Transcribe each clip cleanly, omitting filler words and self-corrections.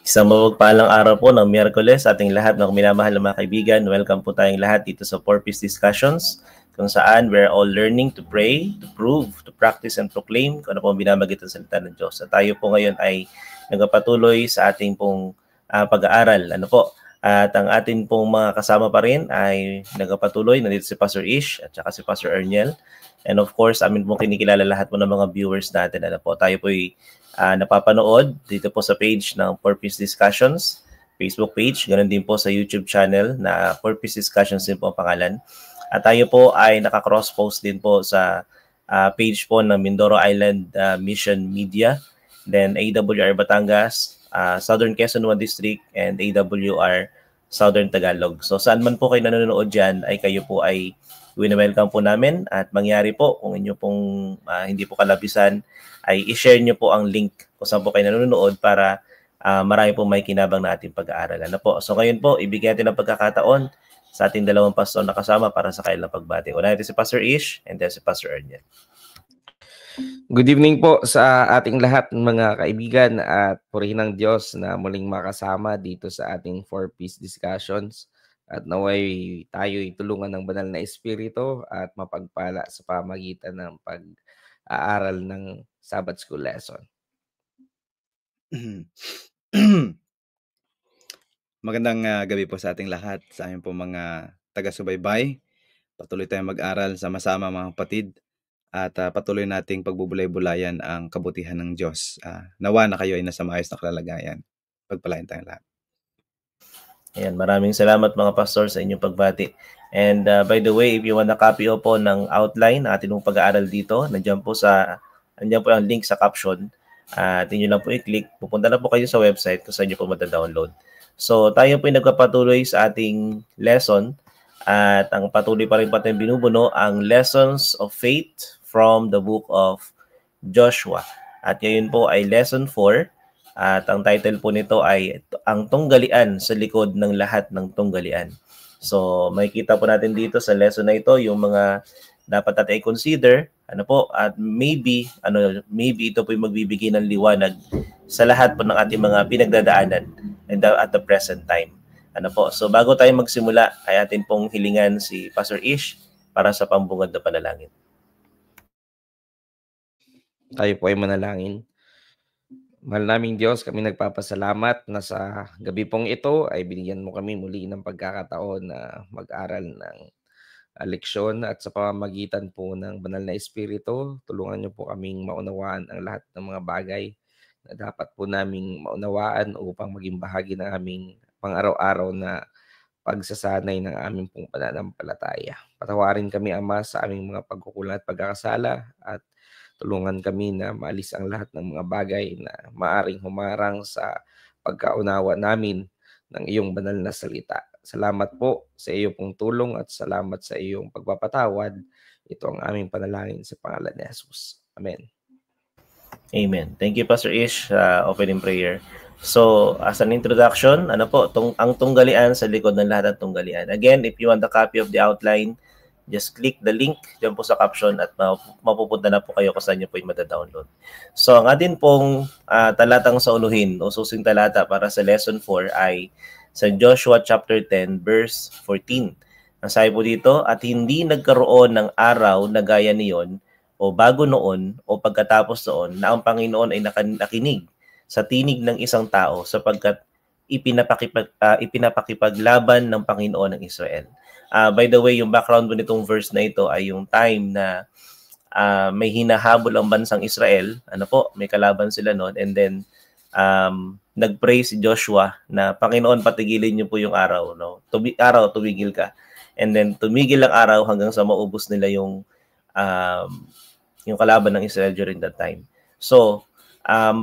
Isang mapagpalang araw po ng Miyerkules sa ating lahat ng minamahal na mga kaibigan. Welcome po tayong lahat dito sa 4Ps Discussions, kung saan we're all learning to pray, to prove, to practice, and proclaim kung ano po ang binamagit ng salita ng Diyos. At tayo po ngayon ay nagpatuloy sa ating pong pag-aaral. Ano po? At ang ating pong mga kasama pa rin ay nagpatuloy. Nandito si Pastor Ish at saka si Pastor Erniel. And of course, amin pong kinikilala lahat po ng mga viewers natin. Ano po? Tayo po ay napapanood dito po sa page ng 4Ps Discussions, Facebook page, ganoon din po sa YouTube channel na 4Ps Discussions din po ang pangalan. At tayo po ay naka-cross-post din po sa page po ng Mindoro Island Mission Media, then AWR Batangas, Southern Quezon 1 District, and AWR Southern Tagalog. So saan man po kayo nanonood dyan, ay kayo po ay wini-welcome po namin, at mangyari po kung inyo pong hindi po kalabisan, ay i-share nyo po ang link kung saan po kayo nanonood para marami po may kinabang na ating pag-aaralan na po. So ngayon po, ibigyan natin ng pagkakataon sa ating dalawang pastor na kasama para sa kanilang pagbati. Una natin si Pastor Ish and then si Pastor Erniel. Good evening po sa ating lahat mga kaibigan, at purihin ng Diyos na muling makasama dito sa ating 4Ps Discussions, at naway tayo'y tulungan ng banal na Espiritu at mapagpala sa pamagitan ng pag-aaral ng Sabbath School lesson. Magandang gabi po sa ating lahat, sa aming po mga taga-subaybay. Patuloy tayong mag-aral sama-sama mga kapatid, at patuloy nating pagbubulay-bulayan ang kabutihan ng Diyos. Nawa na kayo ay nasa maayos na kalagayan. Pagpalain tayong lahat. Ayan, maraming salamat mga pastor sa inyong pagbati. And by the way, if you want a copy po ng outline ng ating pag-aaral dito, nandiyan po ang link sa caption. At inyo lang po i-click, pupunta na po kayo sa website kung saan nyo po mata-download. So tayo po nagpapatuloy sa ating lesson, at ang patuloy pa rin natin binubuno ang Lessons of Faith from the book of Joshua. At ngayon po ay lesson 4, at ang title po nito ay ang tunggalian sa likod ng lahat ng tunggalian. So makikita po natin dito sa lesson na ito yung mga dapat natin i-consider, at maybe ito po yung magbibigay ng liwanag sa lahat po ng ating mga pinagdadaanan at the present time. So bago tayo magsimula, ay atin pong hilingan si Pastor Ish para sa pambungad na panalangin. Tayo po ay manalangin. Mahal naming Diyos, kami nagpapasalamat na sa gabi pong ito ay binigyan mo kami muli ng pagkakataon na mag-aral ng leksyon, at sa pamamagitan po ng banal na Espiritu, tulungan niyo po kaming maunawaan ang lahat ng mga bagay na dapat po naming maunawaan upang maging bahagi ng aming pang-araw-araw na pagsasanay ng aming pong pananampalataya. Patawarin kami, Ama, sa aming mga pagkukulang at pagkakasala, at tulungan kami na maalis ang lahat ng mga bagay na maaring humarang sa pagkaunawa namin ng iyong banal na salita. Salamat po sa iyo pong tulong, at salamat sa iyong pagpapatawad. Ito ang aming panalangin sa pangalan ni Jesus. Amen. Amen. Thank you, Pastor Ish, opening prayer. So, as an introduction, ang tunggalian sa likod ng lahat ng tunggalian. Again, if you want a copy of the outline, just click the link dyan po sa caption, at mapupunta na po kayo kung saan nyo po yung mata-download. So, ang atin pong talatang sauluhin o susing talata para sa lesson 4 ay sa Joshua chapter 10 verse 14. Ang sabi po dito, at hindi nagkaroon ng araw na gaya niyon o bago noon o pagkatapos noon na ang Panginoon ay nakinig sa tinig ng isang tao, sapagkat ipinapakipaglaban ng Panginoon ng Israel. By the way, yung background po nitong verse na ito ay yung time na may hinahabol ang bansang Israel. May kalaban sila noon, and then nag-pray si Joshua na, Panginoon, patigilin niyo po yung araw. Araw, tumigil ka. And then tumigil ang araw hanggang sa maubos nila yung kalaban ng Israel during that time. So,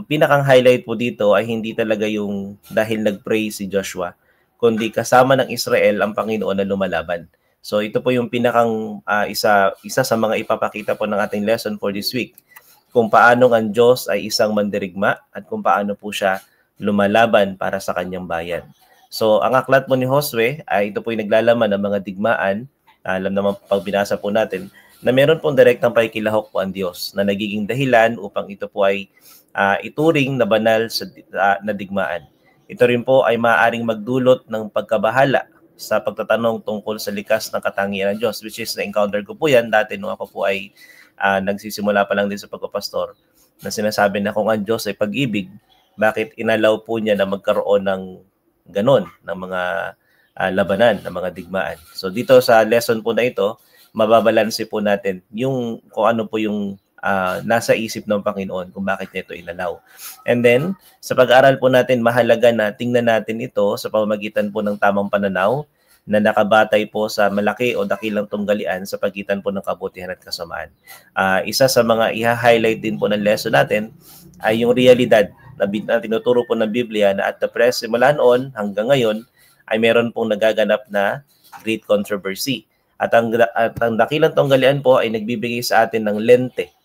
pinakang highlight po dito ay hindi talaga yung dahil nag-pray si Joshua, kundi kasama ng Israel ang Panginoon na lumalaban. So ito po yung pinakang isa sa mga ipapakita po ng ating lesson for this week, kung paano ang Diyos ay isang mandirigma at kung paano po siya lumalaban para sa kanyang bayan. So ang aklat po ni Josue ay ito po yung naglalaman ng mga digmaan. Alam naman pag binasa po natin na meron pong direktang pakikilahok po ang Diyos na nagiging dahilan upang ito po ay ituring na banal na digmaan. Ito rin po ay maaaring magdulot ng pagkabahala sa pagtatanong tungkol sa likas ng katangian ng Diyos, which is na-encounter ko po yan dati nung ako po ay nagsisimula pa lang din sa pagpapastor, na sinasabi na kung ang Diyos ay pag-ibig, bakit inalaw po niya na magkaroon ng ganon, ng mga labanan, ng mga digmaan. So dito sa lesson po na ito, mababalanse po natin yung kung ano po yung nasa isip ng Panginoon kung bakit niya ito inalaw. And then, sa pag-aaral po natin, mahalaga na tingnan natin ito sa pamamagitan po ng tamang pananaw na nakabatay po sa malaki o dakilang tunggalian sa pagitan po ng kabutihan at kasamaan. Isa sa mga i-highlight din po ng lesson natin ay yung realidad na tinuturo po ng Biblia na at the present, simula noon hanggang ngayon, ay meron pong nagaganap na great controversy. At ang dakilang tunggalian po ay nagbibigay sa atin ng lente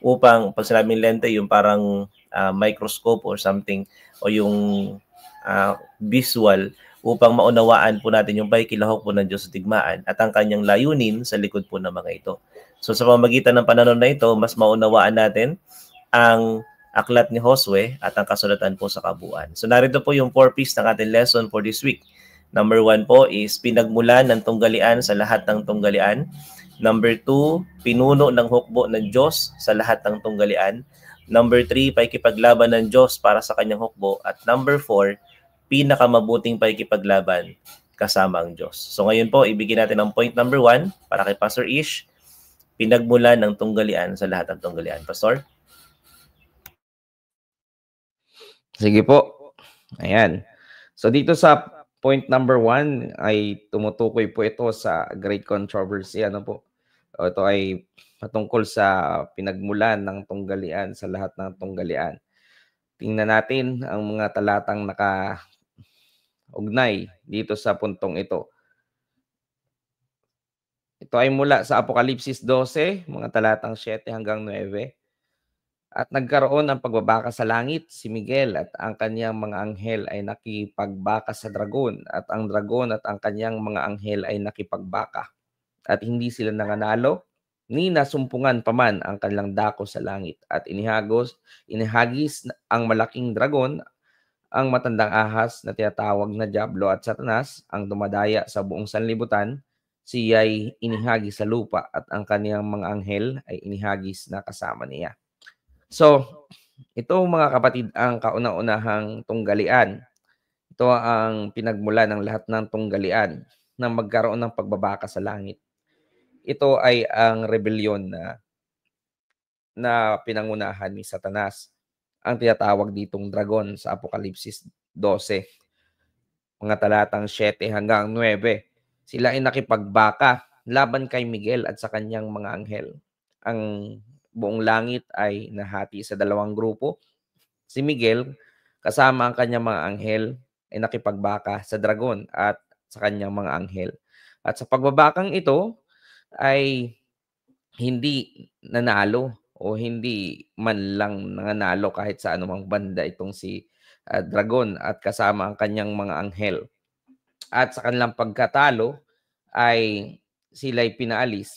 upang, pag sinabing lente, yung parang microscope or something, o yung visual, upang maunawaan po natin yung paikilahok po ng Diyos sa digmaan at ang kanyang layunin sa likod po ng mga ito. So sa pamamagitan ng pananaw na ito, mas maunawaan natin ang aklat ni Josue at ang kasulatan po sa kabuuan. So narito po yung 4 P's ng ating lesson for this week. Number 1 po is pinagmulan ng tunggalian sa lahat ng tunggalian. Number 2, pinuno ng hukbo ng Diyos sa lahat ng tunggalian. Number 3, paikipaglaban ng Diyos para sa kanyang hukbo. At number 4, pinakamabuting paikipaglaban kasama ang Diyos. So ngayon po, ibigin natin ang point number 1 para kay Pastor Ish, pinagmulan ng tunggalian sa lahat ng tunggalian. Pastor? Sige po. Ayan. So dito sa point number 1 ay tumutukoy po ito sa great controversy. Ano po? Ito ay patungkol sa pinagmulan ng tunggalian sa lahat ng tunggalian. Tingnan natin ang mga talatang naka-ugnay dito sa puntong ito. Ito ay mula sa Apokalipsis 12, mga talatang 7 hanggang 9. At nagkaroon ng pagbabaka sa langit si Miguel at ang kanyang mga anghel ay nakipagbaka sa dragon at ang dragon at ang kanyang mga anghel ay nakipagbaka. At hindi sila nanganalo ni nasumpungan paman ang kanilang dako sa langit at inihagis ang malaking dragon, ang matandang ahas na tinatawag na Diablo at Satanas, ang dumadaya sa buong sanlibutan. Siya ay inihagis sa lupa at ang kaniyang mga anghel ay inihagis na kasama niya. So, ito mga kapatid ang kauna-unahang tunggalian. Ito ang pinagmula ng lahat ng tunggalian na magkaroon ng pagbabaka sa langit. Ito ay ang rebellion na pinangunahan ni Satanas, ang tinatawag ditong dragon sa Apokalipsis 12. Mga talatang 7 hanggang 9. Sila ay nakipagbaka laban kay Miguel at sa kanyang mga anghel. Ang buong langit ay nahati sa dalawang grupo. Si Miguel, kasama ang kanyang mga anghel, ay nakipagbaka sa dragon at sa kanyang mga anghel. At sa pagbabakang ito ay hindi nanalo o hindi man lang nanalo kahit sa anumang banda itong si dragon at kasama ang kanyang mga anghel. At sa kanilang pagkatalo ay sila'y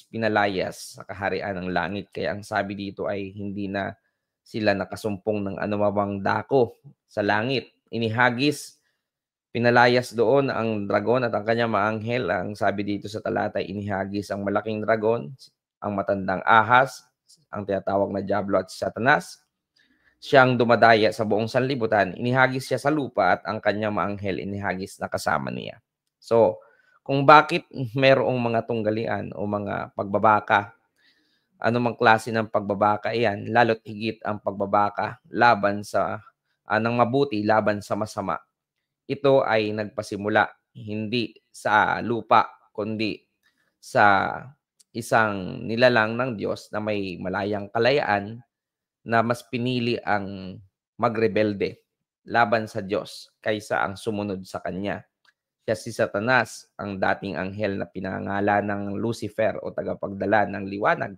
pinalayas sa kaharian ng langit. Kaya ang sabi dito ay hindi na sila nakasumpong ng anumang dako sa langit. Inihagis, pinalayas doon ang dragon at ang kanyang mga anghel. Ang sabi dito sa talata ay inihagis ang malaking dragon, ang matandang ahas, ang tinatawag na Diablo at Satanas. Siyang dumadaya sa buong sanlibutan. Inihagis siya sa lupa at ang kanyang mga anghel inihagis na kasama niya. So, kung bakit mayroong mga tunggalian o mga pagbabaka, anumang klase ng pagbabaka iyan, lalo't higit ang pagbabaka laban sa ng mabuti laban sa masama. Ito ay nagpasimula hindi sa lupa kundi sa isang nilalang ng Diyos na may malayang kalayaan na mas pinili ang magrebelde laban sa Diyos kaysa ang sumunod sa Kanya. Siya si Satanas, ang dating anghel na pinangalan ng Lucifer o tagapagdala ng liwanag.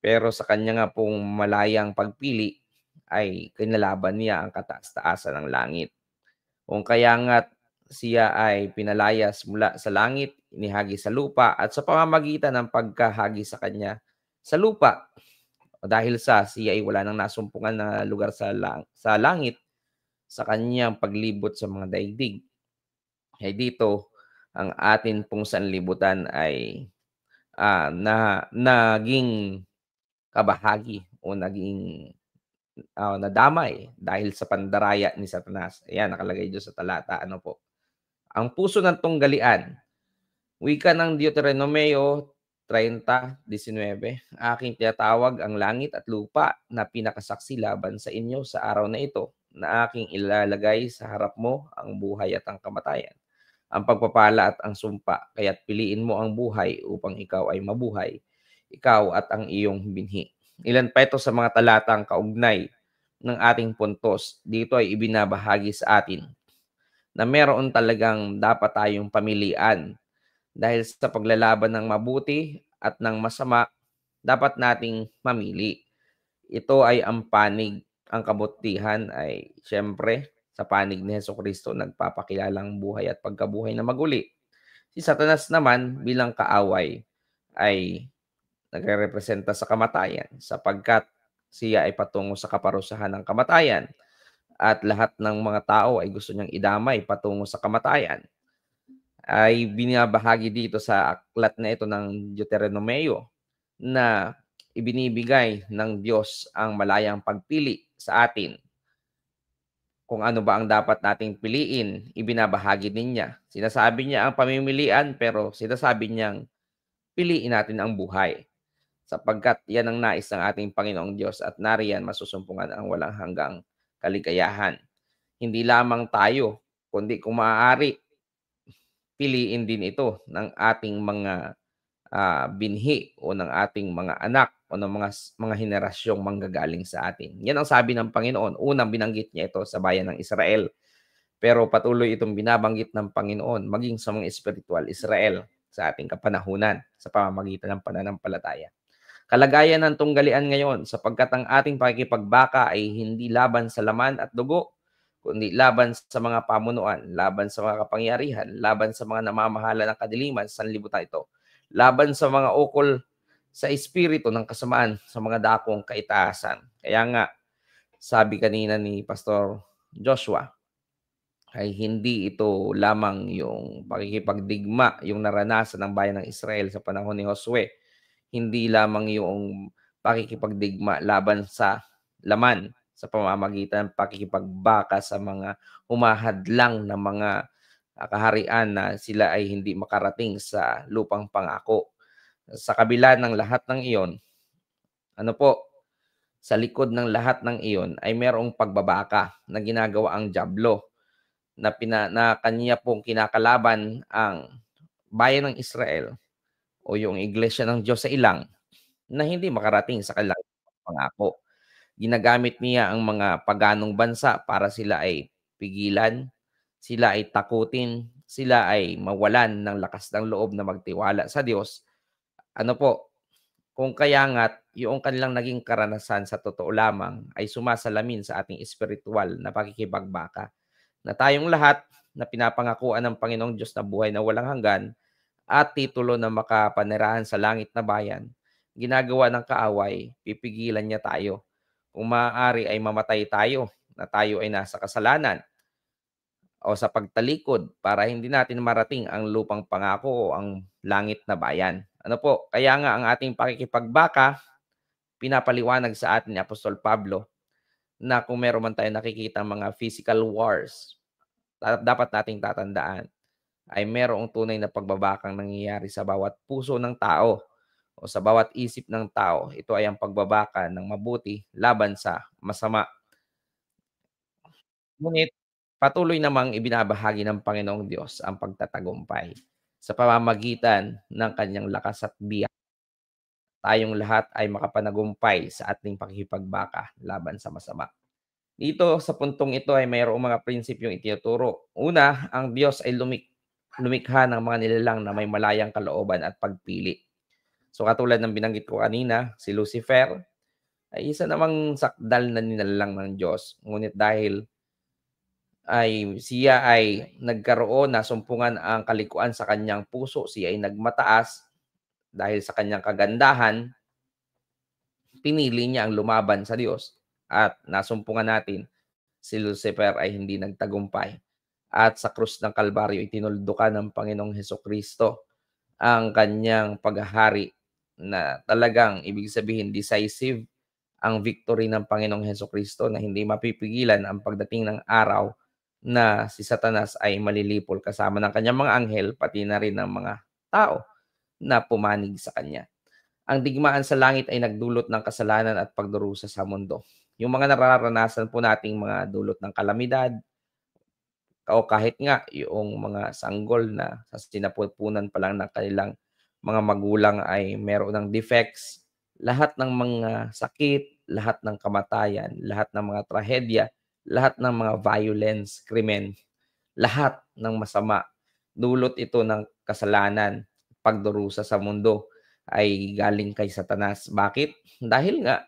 Pero sa kanya nga pong malayang pagpili ay kinalaban niya ang kataas-taasan ng langit. Kung kaya nga siya ay pinalayas mula sa langit, inihagis sa lupa at sa pamamagitan ng pagkahagis sa kanya sa lupa, dahil siya ay wala nang nasumpungan na lugar sa langit, sa kanyang paglibot sa mga daigdig. Ay dito, ang atin pong sanlibutan ay naging kabahagi o naging nadamay dahil sa pandaraya ni Satanas. Ayan, nakalagay dyan sa talata. Ano po? Ang puso ng tunggalian. Wika ng Deuteronomio 30:19. Aking tinatawag ang langit at lupa na pinakasaksi laban sa inyo sa araw na ito, na aking ilalagay sa harap mo ang buhay at ang kamatayan, ang pagpapala at ang sumpa. Kaya't piliin mo ang buhay upang ikaw ay mabuhay, ikaw at ang iyong binhi. Ilan pa ito sa mga talatang kaugnay ng ating puntos. Dito ay ibinabahagi sa atin na meron talagang dapat tayong pamilian. Dahil sa paglalaban ng mabuti at ng masama, dapat nating mamili. Ito ay ang panig, ang kabutihan ay siyempre sa panig ni Hesukristo nagpapakilalang buhay at pagkabuhay na maguli. Si Satanas naman bilang kaaway ay nagrerepresenta sa kamatayan sapagkat siya ay patungo sa kaparusahan ng kamatayan at lahat ng mga tao ay gusto niyang idamay patungo sa kamatayan. Ay binabahagi dito sa aklat na ito ng Deuteronomio na ibinibigay ng Diyos ang malayang pagpili sa atin. Kung ano ba ang dapat nating piliin, ibinabahagi din niya. Sinasabi niya ang pamimilian pero sinasabi niyang piliin natin ang buhay. Sapagkat yan ang nais ng ating Panginoong Diyos at nariyan masusumpungan ang walang hanggang kaligayahan. Hindi lamang tayo, kundi kung maaari, piliin din ito ng ating mga binhi o ng ating mga anak o ng mga henerasyong manggagaling sa atin. Yan ang sabi ng Panginoon. Unang binanggit niya ito sa bayan ng Israel. Pero patuloy itong binabanggit ng Panginoon maging sa mga espiritual Israel sa ating kapanahunan sa pamamagitan ng pananampalataya. Kalagayan ng tunggalian ngayon sapagkat ang ating pakikipagbaka ay hindi laban sa laman at dugo, kundi laban sa mga pamunuan, laban sa mga kapangyarihan, laban sa mga namamahala ng kadiliman sa sanlibutan ito, laban sa mga ukol sa espiritu ng kasamaan sa mga dakong kaitaasan. Kaya nga, sabi kanina ni Pastor Joshua, ay hindi ito lamang yung pakikipagdigma, yung naranasan ng bayan ng Israel sa panahon ni Josue. Hindi lamang yung pakikipagdigma laban sa laman sa pamamagitan ng pakikipagbaka sa mga humahadlang na mga kaharian na sila ay hindi makarating sa lupang pangako. Sa kabila ng lahat ng iyon, sa likod ng lahat ng iyon ay mayroong pagbabaka na ginagawa ang dyablo na kanya pong kinakalaban ang bayan ng Israel o yung iglesia ng Diyos sa ilang na hindi makarating sa kanilang pangako. Ginagamit niya ang mga paganong bansa para sila ay pigilan, sila ay takutin, sila ay mawalan ng lakas ng loob na magtiwala sa Diyos. Kung kaya nga't yung kanilang naging karanasan sa totoo lamang ay sumasalamin sa ating espiritual na pakikipagbaka na tayong lahat na pinapangakuan ng Panginoong Diyos na buhay na walang hanggan at titulo na makapanirahan sa langit na bayan, ginagawa ng kaaway, pipigilan niya tayo. Kung maaari ay mamatay tayo na tayo ay nasa kasalanan o sa pagtalikod para hindi natin marating ang lupang pangako o ang langit na bayan. Kaya nga ang ating pakikipagbaka, pinapaliwanag sa atin ni Apostol Pablo na kung meron man tayo nakikita mga physical wars, dapat nating tatandaan ay merong tunay na pagbabakang nangyayari sa bawat puso ng tao o sa bawat isip ng tao. Ito ay ang pagbabaka ng mabuti laban sa masama. Ngunit patuloy namang ibinabahagi ng Panginoong Diyos ang pagtatagumpay sa pamamagitan ng kanyang lakas at biyaya. Tayong lahat ay makapanagumpay sa ating pakikipagbaka laban sa masama. Dito sa puntong ito ay mayroong mga prinsipyong itinuturo. Una, ang Diyos ay lumikha ng mga nilalang na may malayang kalooban at pagpili. So katulad ng binanggit ko kanina, si Lucifer ay isa namang sakdal na nilalang ng Diyos. Ngunit dahil siya ay nagkaroon na sumpungan ang kalikuan sa kanyang puso, siya ay nagmataas dahil sa kanyang kagandahan, pinili niya ang lumaban sa Diyos at nasumpungan natin si Lucifer ay hindi nagtagumpay. At sa krus ng Kalbaryo, itinuldukan ng Panginoong Hesukristo ang kanyang paghahari na talagang ibig sabihin decisive ang victory ng Panginoong Hesukristo na hindi mapipigilan ang pagdating ng araw na si Satanas ay malilipol kasama ng kanyang mga anghel, pati na rin ng mga tao na pumanig sa kanya. Ang digmaan sa langit ay nagdulot ng kasalanan at pagdurusa sa mundo. Yung mga nararanasan po nating mga dulot ng kalamidad, o kahit nga yung mga sanggol na sa sinapupunan pa lang ng kanilang mga magulang ay meron ng defects, lahat ng mga sakit, lahat ng kamatayan, lahat ng mga trahedya, lahat ng mga violence, krimen, lahat ng masama, dulot ito ng kasalanan, pagdurusa sa mundo ay galing kay Satanas. Bakit? Dahil nga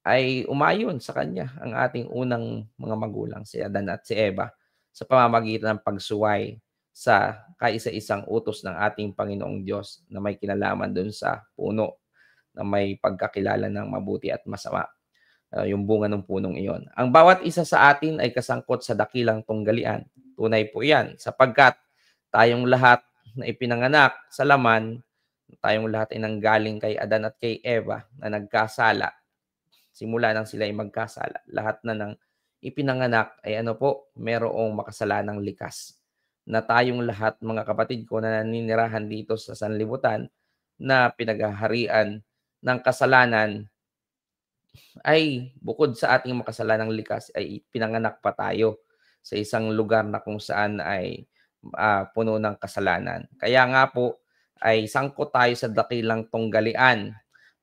ay umayon sa kanya ang ating unang mga magulang, si Adan at si Eva, sa pamamagitan ng pagsuway sa kaisa-isang utos ng ating Panginoong Diyos na may kinalaman doon sa puno na may pagkakilala ng mabuti at masama, yung bunga ng punong iyon. Ang bawat isa sa atin ay kasangkot sa dakilang tunggalian. Tunay po yan, sapagkat tayong lahat na ipinanganak sa laman, tayong lahat ay nanggaling kay Adan at kay Eva na nagkasala. Simula nang sila ay magkasala, lahat na ng ipinanganak ay merong makasalanang likas. Na tayong lahat, mga kapatid ko na naninirahan dito sa sanlibutan na pinaghaharian ng kasalanan, ay bukod sa ating makasalanang likas ay pinanganak pa tayo sa isang lugar na kung saan ay puno ng kasalanan. Kaya nga po ay sangkot tayo sa dakilang tunggalian.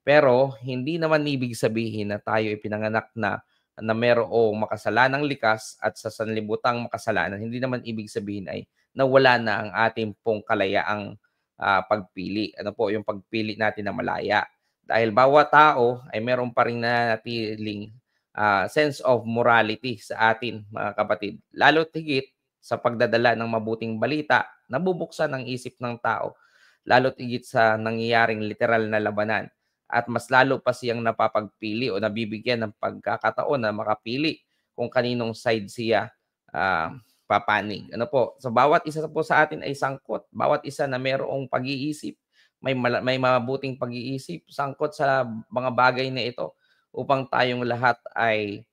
Pero hindi naman ibig sabihin na tayo ipinanganak na merong makasalanang likas at sa sanlibutang makasalanan. Hindi naman ibig sabihin ay nawala na ang ating pong kalayaang pagpili. Yung pagpili natin na malaya. Dahil bawat tao ay meron pa rin nanatiling sense of morality sa atin, mga kapatid. Lalo tigit sa pagdadala ng mabuting balita, nabubuksan ang isip ng tao. Lalo tigit sa nangyayaring literal na labanan. At mas lalo pa siyang napapagpili o nabibigyan ng pagkakataon na makapili kung kaninong side siya papanig. So bawat isa po sa atin ay sangkot. Bawat isa na mayroong pag-iisip, may mabuting pag-iisip, sangkot sa mga bagay na ito upang tayong lahat ay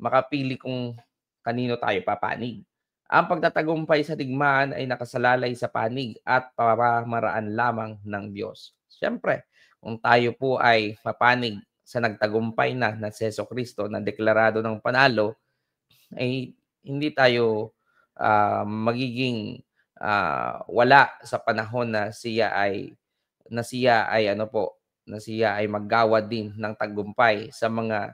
makapili kung kanino tayo papanig. Ang pagtatagumpay sa digmaan ay nakasalalay sa panig at pamamaraan lamang ng Diyos. Siyempre, kung tayo po ay papanig sa nagtagumpay na si Jesucristo na deklarado ng panalo, ay hindi tayo magiging wala sa panahon na siya ay maggawad din ng tagumpay sa mga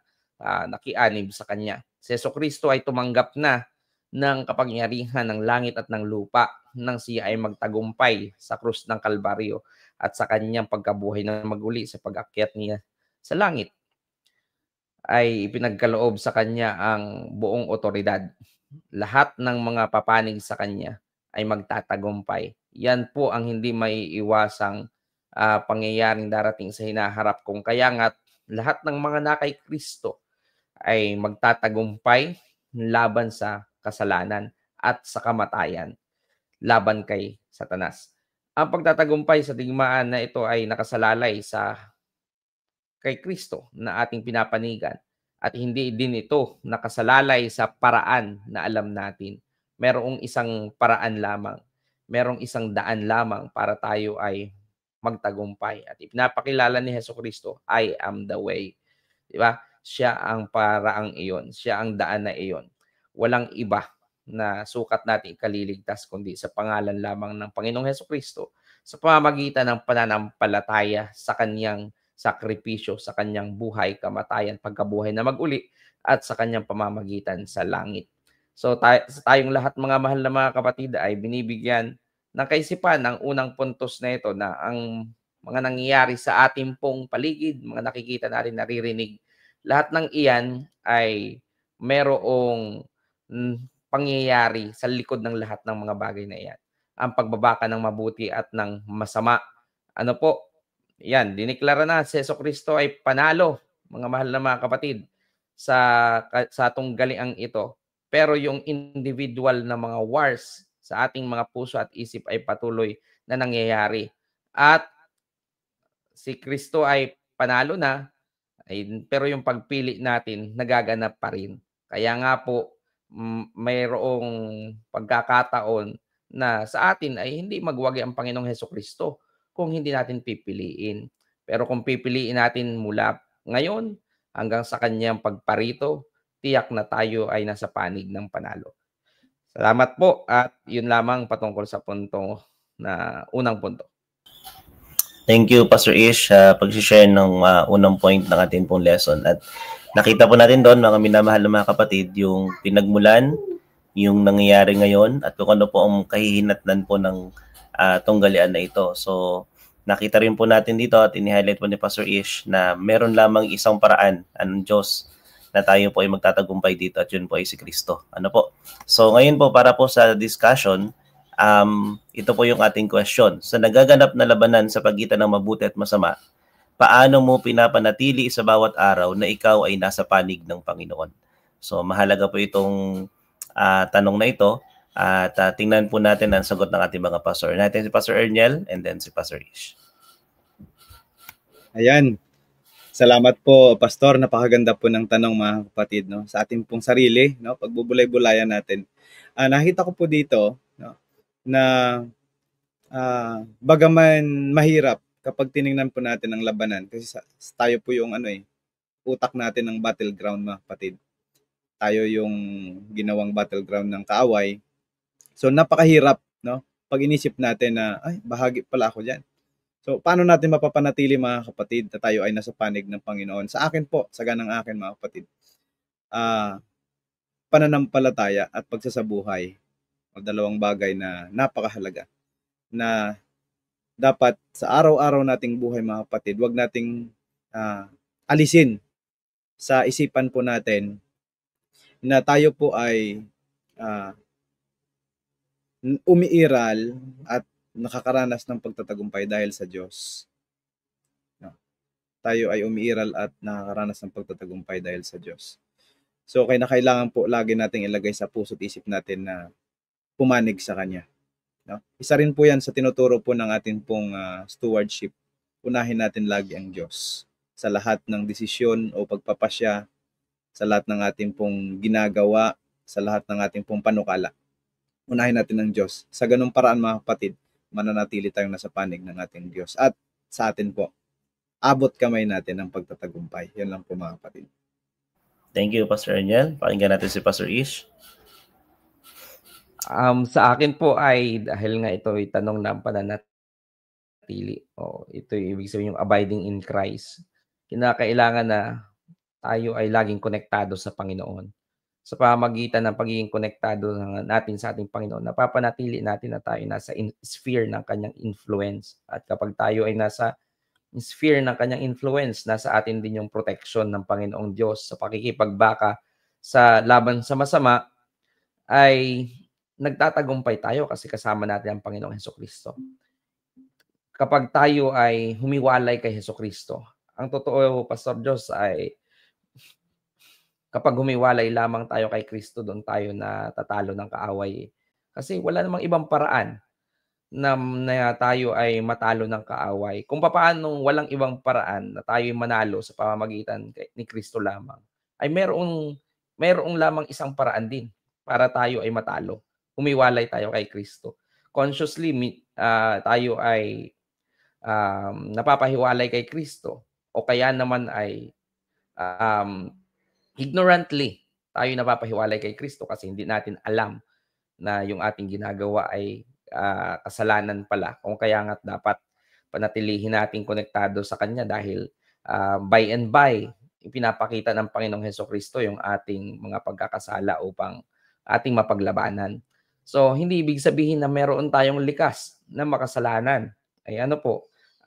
nakianib sa kanya. Si Jesucristo ay tumanggap na ng kapangyarihan ng langit at ng lupa nang siya ay magtagumpay sa krus ng Kalbaryo at sa kanyang pagkabuhay na maguli sa pag-akyat niya sa langit ay ipinagkaloob sa kanya ang buong otoridad. Lahat ng mga papanig sa kanya ay magtatagumpay. Yan po ang hindi maiiwasang pangyayaring darating sa hinaharap kong kaya nga lahat ng mga nakay Kristo ay magtatagumpay laban sa kasalanan at sa kamatayan, laban kay Satanas. Ang pagtatagumpay sa digmaan na ito ay nakasalalay kay Kristo na ating pinapanigan at hindi din ito nakasalalay sa paraan na alam natin. Merong isang paraan lamang, merong isang daan lamang para tayo ay magtagumpay. At ipinapakilala ni Jesucristo, I am the way. Diba? Siya ang paraang iyon. Siya ang daan na iyon. Walang iba na sukat natin ikaliligtas kundi sa pangalan lamang ng Panginoong Jesucristo sa pamamagitan ng pananampalataya sa kanyang sakripisyo, sa kanyang buhay, kamatayan, pagkabuhay na maguli at sa kanyang pamamagitan sa langit. So tayong lahat mga mahal na mga kapatid ay binibigyan ng kaisipan ng unang puntos na ito na ang mga nangyayari sa ating pong paligid, mga nakikita natin, naririnig, lahat ng iyan ay merong pangyayari sa likod ng lahat ng mga bagay na iyan. Ang pagbabaka ng mabuti at ng masama. Yan, diniklara na si Jesucristo ay panalo, mga mahal na mga kapatid. sa tunggaliang ito. Pero yung individual na mga wars sa ating mga puso at isip ay patuloy na nangyayari. At si Kristo ay panalo na, pero yung pagpili natin nagaganap pa rin. Kaya nga po, mayroong pagkakataon na sa atin ay hindi magwagi ang Panginoong Hesukristo kung hindi natin pipiliin. Pero kung pipiliin natin mula ngayon hanggang sa kanyang pagparito, tiyak na tayo ay nasa panig ng panalo. Salamat po at yun lamang patungkol sa punto na unang punto. Thank you, Pastor Ish, sa pag-share ng unang point ng ating pong lesson. At nakita po natin doon, mga minamahal na mga kapatid, yung pinagmulan, yung nangyayari ngayon, at kung ano po ang kahihinatnan po ng tunggalian na ito. So, nakita rin po natin dito at ini-highlight po ni Pastor Ish na meron lamang isang paraan ng Diyos na tayo po ay magtatagumpay dito at yun po ay si Kristo. Ano po? So, ngayon po para po sa discussion, ito po yung ating question. Sa nagaganap na labanan sa pagitan ng mabuti at masama, paano mo pinapanatili sa bawat araw na ikaw ay nasa panig ng Panginoon? So, mahalaga po itong tanong na ito at tingnan po natin ang sagot ng ating mga pastor. Natin si Pastor Erniel and then si Pastor Ish. Ayan. Salamat po, Pastor. Napakaganda po ng tanong, mga kapatid, no? Sa ating pong sarili, no? Pagbubulay-bulayan natin. Nakita ko po dito, no, na bagaman mahirap kapag tiningnan po natin ang labanan, kasi tayo po yung utak natin ng battleground, mga kapatid. Tayo yung ginawang battleground ng kaaway. So napakahirap, no? Pag inisip natin na ay, bahagi pala ako diyan. So paano natin mapapanatili, mga kapatid, na tayo ay nasa panig ng Panginoon? Sa akin po, sa ganang akin, mga kapatid, pananampalataya at pagsasabuhay, dalawang bagay na napakahalaga na dapat sa araw-araw nating buhay, mga kapatid, wag nating alisin sa isipan po natin na tayo po ay umiiral at nakakaranas ng pagtatagumpay dahil sa Diyos. No. Tayo ay umiiral at nakakaranas ng pagtatagumpay dahil sa Diyos. So kailangan po lagi nating ilagay sa puso't isip natin na pumanig sa Kanya. No? Isa rin po yan sa tinuturo po ng ating pong stewardship. Unahin natin lagi ang Diyos sa lahat ng desisyon o pagpapasya, sa lahat ng ating pong ginagawa, sa lahat ng ating pong panukala. Unahin natin ang Diyos. Sa ganung paraan, mga kapatid, mananatili tayong nasa panig ng ating Diyos. At sa atin po, abot kamay natin ang pagtatagumpay. Yan lang po, mga kapatid. Thank you, Pastor Erniel. Pakinggan natin si Pastor Ish. Sa akin po ay dahil nga ito ay tanong ng pananatili. Ito yung ibig sabihin yung abiding in Christ. Kinakailangan na tayo ay laging konektado sa Panginoon. Sa pamamagitan ng pagiging konektado natin sa ating Panginoon, napapanatili natin na tayo nasa sphere ng kanyang influence. At kapag tayo ay nasa sphere ng kanyang influence, nasa atin din yung protection ng Panginoong Diyos sa pakikipagbaka sa laban sa masama, ay nagtatagumpay tayo kasi kasama natin ang Panginoong Hesukristo. Kapag tayo ay humiwalay kay Hesukristo, ang totoo, Pastor Diyos, ay kapag humiwalay lamang tayo kay Kristo, doon tayo natatalo ng kaaway. Kasi wala namang ibang paraan na tayo ay matalo ng kaaway. Kung paano walang ibang paraan na tayo ay manalo sa pamamagitan ni Kristo lamang, ay mayroong lamang isang paraan din para tayo ay matalo. Humiwalay tayo kay Kristo. Consciously, tayo ay napapahiwalay kay Kristo, o kaya naman ay ignorantly tayo napapahiwalay kay Kristo kasi hindi natin alam na yung ating ginagawa ay kasalanan pala. Kung kaya nga dapat panatilihin natin konektado sa Kanya dahil by and by, ipinapakita ng Panginoong Hesukristo yung ating mga pagkakasala upang ating mapaglabanan. So, hindi ibig sabihin na meron tayong likas na makasalanan.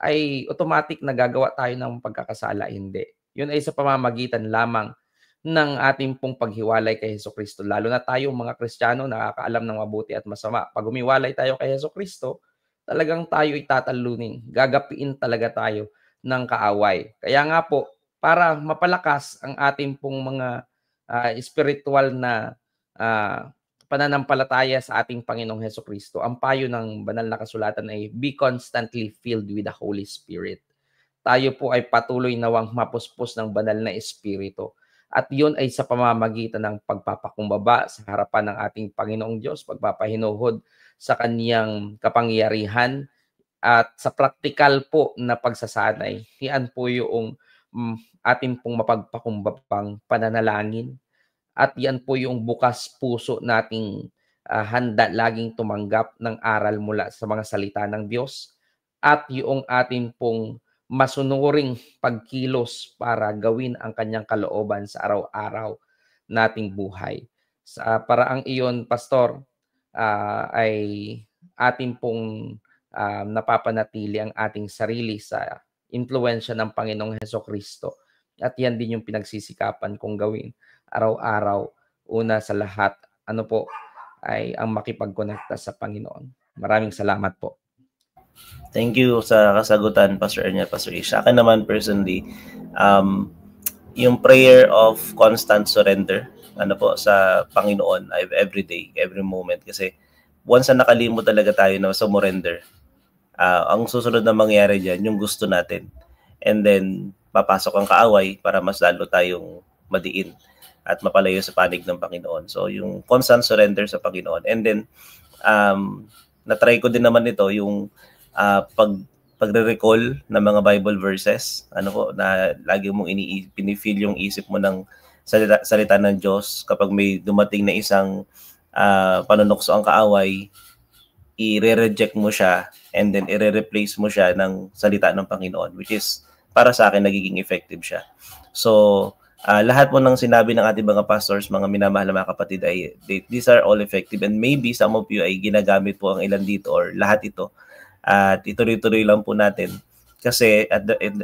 Ay automatic na gagawa tayo ng pagkakasala. Hindi. Yun ay sa pamamagitan lamang ng ating pong paghiwalay kay Hesukristo. Lalo na tayong mga Kristiyano, nakakaalam ng mabuti at masama. Pag humiwalay tayo kay Hesukristo, talagang tayo itatalunin. Gagapiin talaga tayo ng kaaway. Kaya nga po, para mapalakas ang ating pong mga spiritual na pananampalataya sa ating Panginoong Hesukristo. Ang payo ng banal na kasulatan ay be constantly filled with the Holy Spirit. Tayo po ay patuloy nawang mapuspos ng banal na espiritu. At yun ay sa pamamagitan ng pagpapakumbaba sa harapan ng ating Panginoong Diyos, pagpapahinuhod sa kaniyang kapangyarihan, at sa praktikal po na pagsasanay. Yan po yung ating pong mapagpakumbabang pananalangin. At yan po yung bukas puso nating handa laging tumanggap ng aral mula sa mga salita ng Diyos. At yung ating pong masunuring pagkilos para gawin ang kanyang kalooban sa araw-araw nating buhay. Sa paraang iyon, Pastor, ay ating pong napapanatili ang ating sarili sa impluwensya ng Panginoong Hesukristo. At yan din yung pinagsisikapan kong gawin araw-araw. Una sa lahat, ay ang makipag-konekta sa Panginoon. Maraming salamat po. Thank you sa kasagutan, Pastor Ernie, Pastor Ish. Sa akin naman personally, yung prayer of constant surrender, sa Panginoon, every day, every moment. Kasi once na nakalimot talaga tayo na sumurrender, ang susunod na mangyayari dyan, yung gusto natin. And then, papasok ang kaaway para mas lalo tayong madiin at mapalayo sa panig ng Panginoon. So, yung constant surrender sa Panginoon. And then, na-try ko din naman ito, yung pagre-recall ng mga Bible verses, na lagi mong pinifeel yung isip mo ng salita ng Diyos. Kapag may dumating na isang panunukso ang kaaway, i-reject mo siya and then i-replace mo siya ng salita ng Panginoon, which is para sa akin nagiging effective siya. So, lahat po ng sinabi ng ating mga pastors, mga minamahal na mga kapatid, ay these are all effective, and maybe some of you ay ginagamit po ang ilan dito or lahat ito, at ituloy-tuloy lang po natin kasi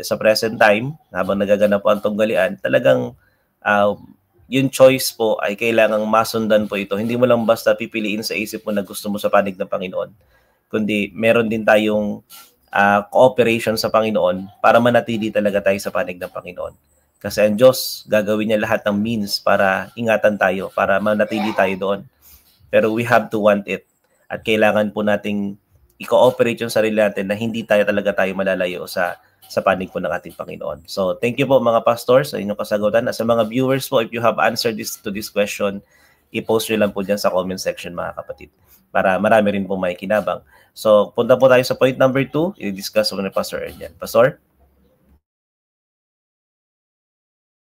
sa present time, habang nagaganap po ang tunggalian, talagang yung choice po ay kailangang masundan po ito. Hindi mo lang basta pipiliin sa isip mo na gusto mo sa panig ng Panginoon, kundi meron din tayong cooperation sa Panginoon para manatili talaga tayo sa panig ng Panginoon. Kasi ang Diyos, gagawin niya lahat ng means para ingatan tayo, para manatili tayo doon. Pero we have to want it. At kailangan po nating i-cooperate yung sarili natin na hindi tayo malalayo sa panig po ng ating Panginoon. So, thank you po mga pastors sa inyong kasagutan. At sa mga viewers po, if you have answered to this question, i-post nyo lang po dyan sa comment section mga kapatid, para marami rin po may kinabang. So, punta po tayo sa point number 2, i-discuss po ni Pastor Ernie. Pastor?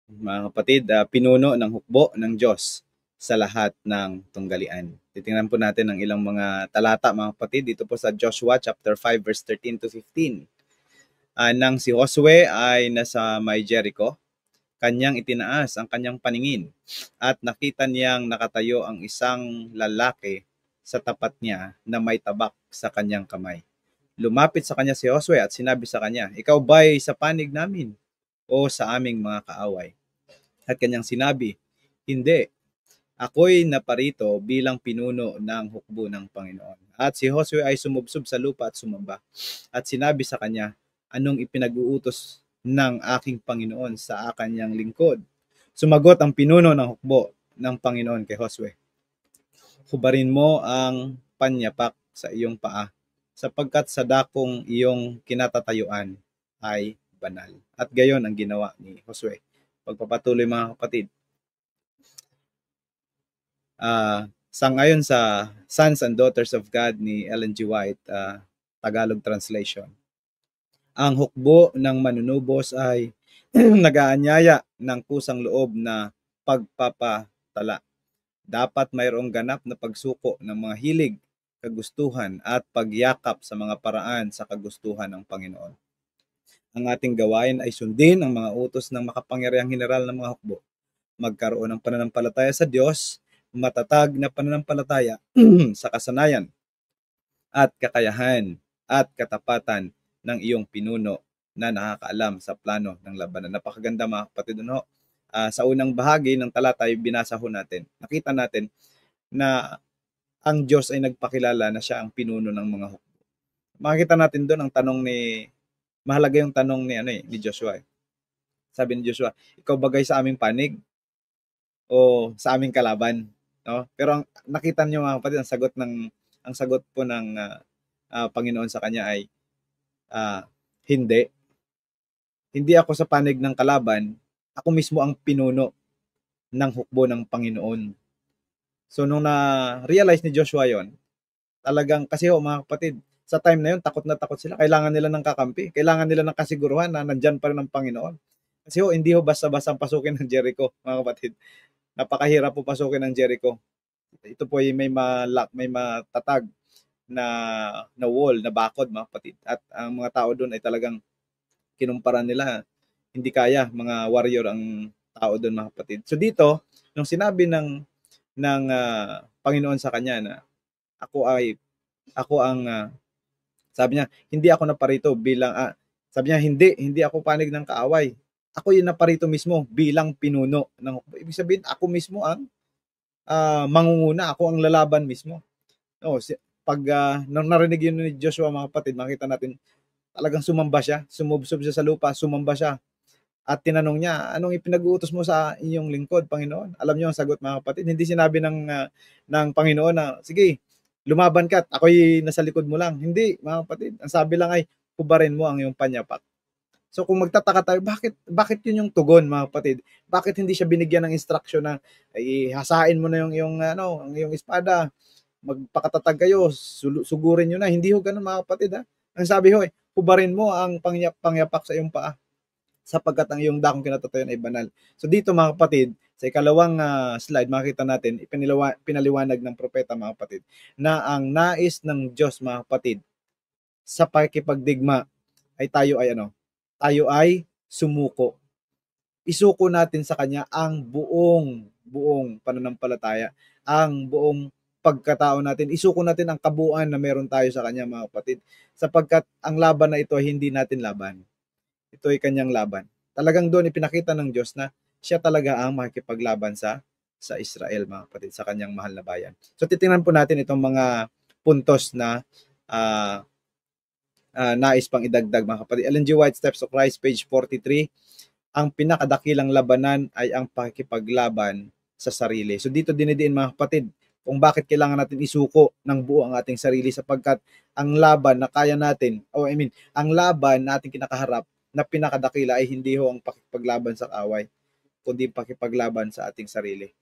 Mga kapatid, pinuno ng hukbo ng Diyos sa lahat ng tunggalian. Titingnan po natin ang ilang mga talata mga kapatid dito po sa Joshua chapter 5 verse 13 to 15. Nang si Josue ay nasa may Jericho, kanyang itinaas ang kanyang paningin at nakita niyang nakatayo ang isang lalaki sa tapat niya na may tabak sa kanyang kamay. Lumapit sa kanya si Josue at sinabi sa kanya, "Ikaw ba'y sa panig namin o sa aming mga kaaway?" At kanyang sinabi, "Hindi. Ako'y naparito bilang pinuno ng hukbo ng Panginoon." At si Josue ay sumubsob sa lupa at sumamba. At sinabi sa kanya, "Anong ipinag-uutos ng aking Panginoon sa kanyang lingkod?" Sumagot ang pinuno ng hukbo ng Panginoon kay Josue, "Hubarin mo ang panyapak sa iyong paa, sapagkat sa dakong iyong kinatatayuan ay banal." At gayon ang ginawa ni Josue. Pagpapatuloy mga kapatid. Sangayon sa Sons and Daughters of God ni Ellen G. White, Tagalog translation, ang hukbo ng manunubos ay nag-aanyaya ng kusang loob na pagpapatala. Dapat mayroong ganap na pagsuko ng mga hilig, kagustuhan at pagyakap sa mga paraan sa kagustuhan ng Panginoon. Ang ating gawain ay sundin ang mga utos ng makapangyarihang general ng mga hukbo. Magkaroon ng pananampalataya sa Diyos, matatag na pananampalataya sa kasanayan at kakayahan at katapatan ng iyong pinuno na nakakaalam sa plano ng labanan. Napakaganda mga kapatid. Sa unang bahagi ng talata ay binasa ho natin. Nakita natin na ang Diyos ay nagpakilala na siya ang pinuno ng mga hukbo. Makikita natin doon ang tanong mahalaga yung tanong ni Joshua. Sabi ni Joshua, ikaw bagay sa aming panig o sa aming kalaban, no? Pero ang nakita niyo mga kapatid, ang sagot po ng Panginoon sa kanya ay hindi. Hindi ako sa panig ng kalaban, ako mismo ang pinuno ng hukbo ng Panginoon. So nung na-realize ni Joshua yon, talagang kasi mga kapatid, sa time na yun, takot na takot sila. Kailangan nila ng kakampi. Kailangan nila ng kasiguruhan na nandyan pa rin ang Panginoon. Kasi hindi basta-basta pasukin ng Jericho, mga kapatid. Napakahirap po pasukin ng Jericho. Ito po ay may matatag na wall, na bakod, mga kapatid. At ang mga tao doon ay talagang kinumpara nila. Hindi kaya, mga warrior ang tao doon, mga kapatid. So dito, nung sinabi ng Panginoon sa kanya na ako ang sabi niya, hindi ako naparito bilang sabi niya, hindi ako panig ng kaaway. Ako yung naparito mismo bilang pinuno ng hukbo. Ibig sabihin, ako mismo ang mangunguna, ako ang lalaban mismo. No, pag nang narinig yun ni Joshua, mga kapatid, makita natin talagang sumamba siya, sumubsob siya sa lupa, sumamba siya. At tinanong niya, anong ipinag-uutos mo sa inyong lingkod, Panginoon? Alam niyo ang sagot, mga kapatid. Hindi sinabi ng Panginoon na, sige, lumaban ka at ako'y nasa likod mo lang. Hindi, mga kapatid. Ang sabi lang ay, hubarin mo ang iyong panyapak. So kung magtataka tayo, bakit yun yung tugon, mga kapatid? Bakit hindi siya binigyan ng instruction na hasain mo na yung espada, magpakatatag kayo, sugurin nyo na. Hindi ho ganun, mga kapatid. Ang sabi ho, hubarin mo ang pangyapak sa iyong paa, sapagkat ang iyong dakong kinatatayan ay banal. So dito, mga kapatid, sa ikalawang slide, makita natin, pinaliwanag ng propeta, mga kapatid, na ang nais ng Diyos, mga kapatid, sa pakikipagdigma ay tayo ay sumuko. Isuko natin sa Kanya ang buong pananampalataya, ang buong pagkatao natin. Isuko natin ang kabuuan na meron tayo sa Kanya, mga kapatid, sapagkat ang laban na ito ay hindi natin laban. Ito ay Kanyang laban. Talagang doon ipinakita ng Diyos na siya talaga ang makikipaglaban sa Israel, mga kapatid, sa Kanyang mahal na bayan. So titingnan po natin itong mga puntos na nais pang idagdag, mga kapatid. Ellen G. White, Steps of Christ, page 43. Ang pinakadakilang labanan ay ang pakikipaglaban sa sarili. So dito dinidiin, mga kapatid, kung bakit kailangan natin isuko ng buo ang ating sarili, sapagkat ang laban na kaya natin, ang laban na ating kinakaharap na pinakadakila ay hindi ho ang pakikipaglaban sa kaaway, kundi pakipaglaban sa ating sarili.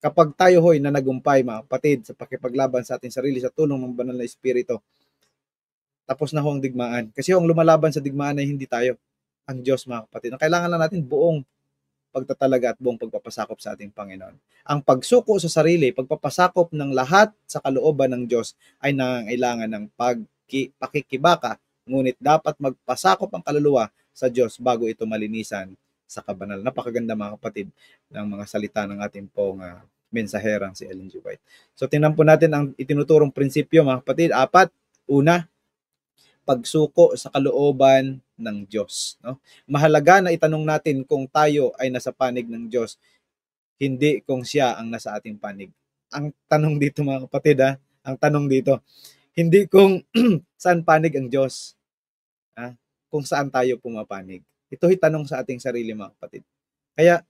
Kapag tayo ho'y nanagumpay, mga kapatid, sa pakipaglaban sa ating sarili sa tulong ng banal na Espiritu, tapos na ho ang digmaan. Kasi ho ang lumalaban sa digmaan ay hindi tayo, ang Diyos, mga kapatid. Ang kailangan lang natin buong pagtatalaga at buong pagpapasakop sa ating Panginoon. Ang pagsuko sa sarili, pagpapasakop ng lahat sa kalooban ng Diyos ay nangangailangan ng pakikibaka, ngunit dapat magpasakop ang kaluluwa sa Diyos bago ito malinisan sa kabanal. Napakaganda, mga kapatid, ng mga salita ng ating pong mensaherang si Ellen G. White. So tingnan po natin ang itinuturong prinsipyo, mga kapatid. 4, una, pagsuko sa kalooban ng Diyos. No? Mahalaga na itanong natin kung tayo ay nasa panig ng Diyos, hindi kung siya ang nasa ating panig. Ang tanong dito, mga kapatid, ang tanong dito, hindi kung saan panig ang Diyos, kung saan tayo pumapanig. Ito'y tanong sa ating sarili, mga kapatid. Kaya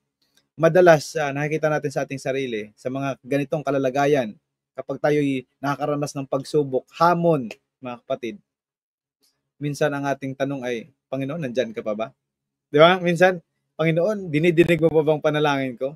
madalas nakikita natin sa ating sarili, sa mga ganitong kalalagayan, kapag tayo'y nakakaranas ng pagsubok, hamon, mga kapatid, minsan ang ating tanong ay, Panginoon, nandyan ka pa ba? Di ba? Minsan, Panginoon, dinidinig mo pa bang panalangin ko?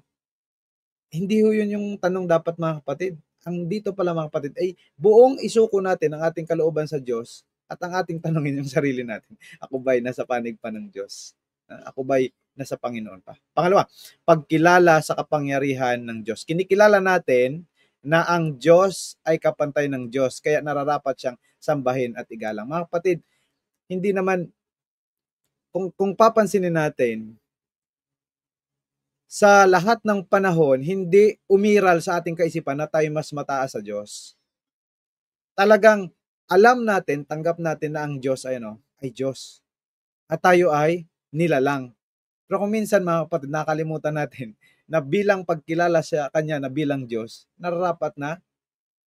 Hindi ho yun yung tanong dapat, mga kapatid. Ang dito pala, mga kapatid, ay buong isuko natin ang ating kalooban sa Diyos at ang ating tanongin yung sarili natin. Ako ba'y nasa panig pa ng Diyos? Ako ba'y nasa Panginoon pa? Pangalawa, pagkilala sa kapangyarihan ng Diyos. Kinikilala natin na ang Diyos ay kapantay ng Diyos, kaya nararapat siyang sambahin at igalang. Mga kapatid, hindi naman, kung papansinin natin, sa lahat ng panahon, hindi umiral sa ating kaisipan na tayo mas mataas sa Diyos. Talagang alam natin, tanggap natin na ang Diyos ay Diyos. At tayo ay nilalang. Pero kung minsan, mga kapatid, nakalimutan natin na bilang pagkilala sa Kanya na bilang Diyos, nararapat na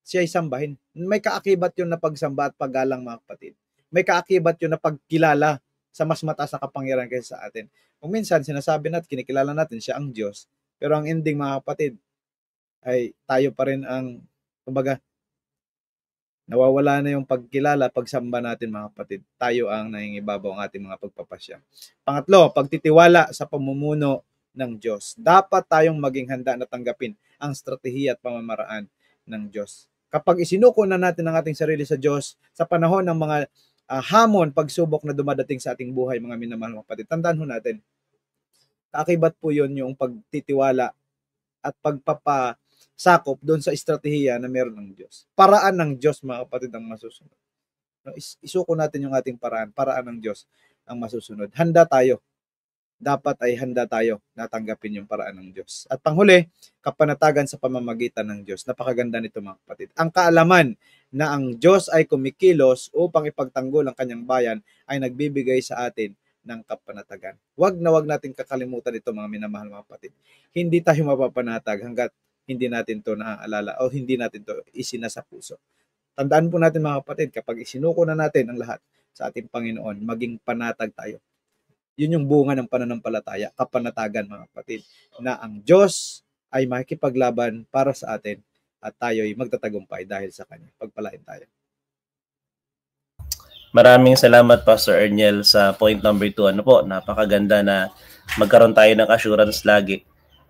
siya ay sambahin. May kaakibat yun na pagsamba at paggalang, mga kapatid. May kaakibat yun na pagkilala sa mas mataas na kapangyarihan kaysa sa atin. Kung minsan sinasabi natin, kinikilala natin siya ang Diyos, pero ang ending mga kapatid ay tayo pa rin ang, kumbaga, nawawala na yung pagkilala, pagsamba natin mga kapatid. Tayo ang nangingibabaw ang ating mga pagpapasya. Pangatlo, pagtitiwala sa pamumuno ng Diyos. Dapat tayong maging handa na tanggapin ang strategiya at pamamaraan ng Diyos. Kapag isinuko na natin ang ating sarili sa Diyos sa panahon ng mga hamon, pagsubok na dumadating sa ating buhay, mga minamahal mga kapatid, tandaan ho natin, kaakibat po yun yung pagtitiwala at pagpapasakop doon sa estratehiya na meron ng Diyos. Paraan ng Diyos, mga kapatid, ang masusunod. Isuko natin yung ating paraan ng Diyos ang masusunod. Handa tayo. Dapat ay handa tayo na tanggapin yung paraan ng Diyos. At panghuli, kapanatagan sa pamamagitan ng Diyos. Napakaganda nito mga kapatid. Ang kaalaman na ang Diyos ay kumikilos upang ipagtanggol ang kanyang bayan ay nagbibigay sa atin ng kapanatagan. Wag natin kakalimutan ito mga minamahal mga kapatid. Hindi tayo mapapanatag hanggat hindi natin to naaalala o hindi natin to isinasa puso. Tandaan po natin mga kapatid, kapag isinuko na natin ang lahat sa ating Panginoon, maging panatag tayo. Yun yung bunga ng pananampalataya, kapanatagan mga kapatid, na ang Diyos ay makikipaglaban para sa atin at tayo ay magtatagumpay dahil sa Kanya. Pagpalain tayo. Maraming salamat Pastor Erniel sa point number 2. Ano po, napakaganda na magkaroon tayo ng assurance lagi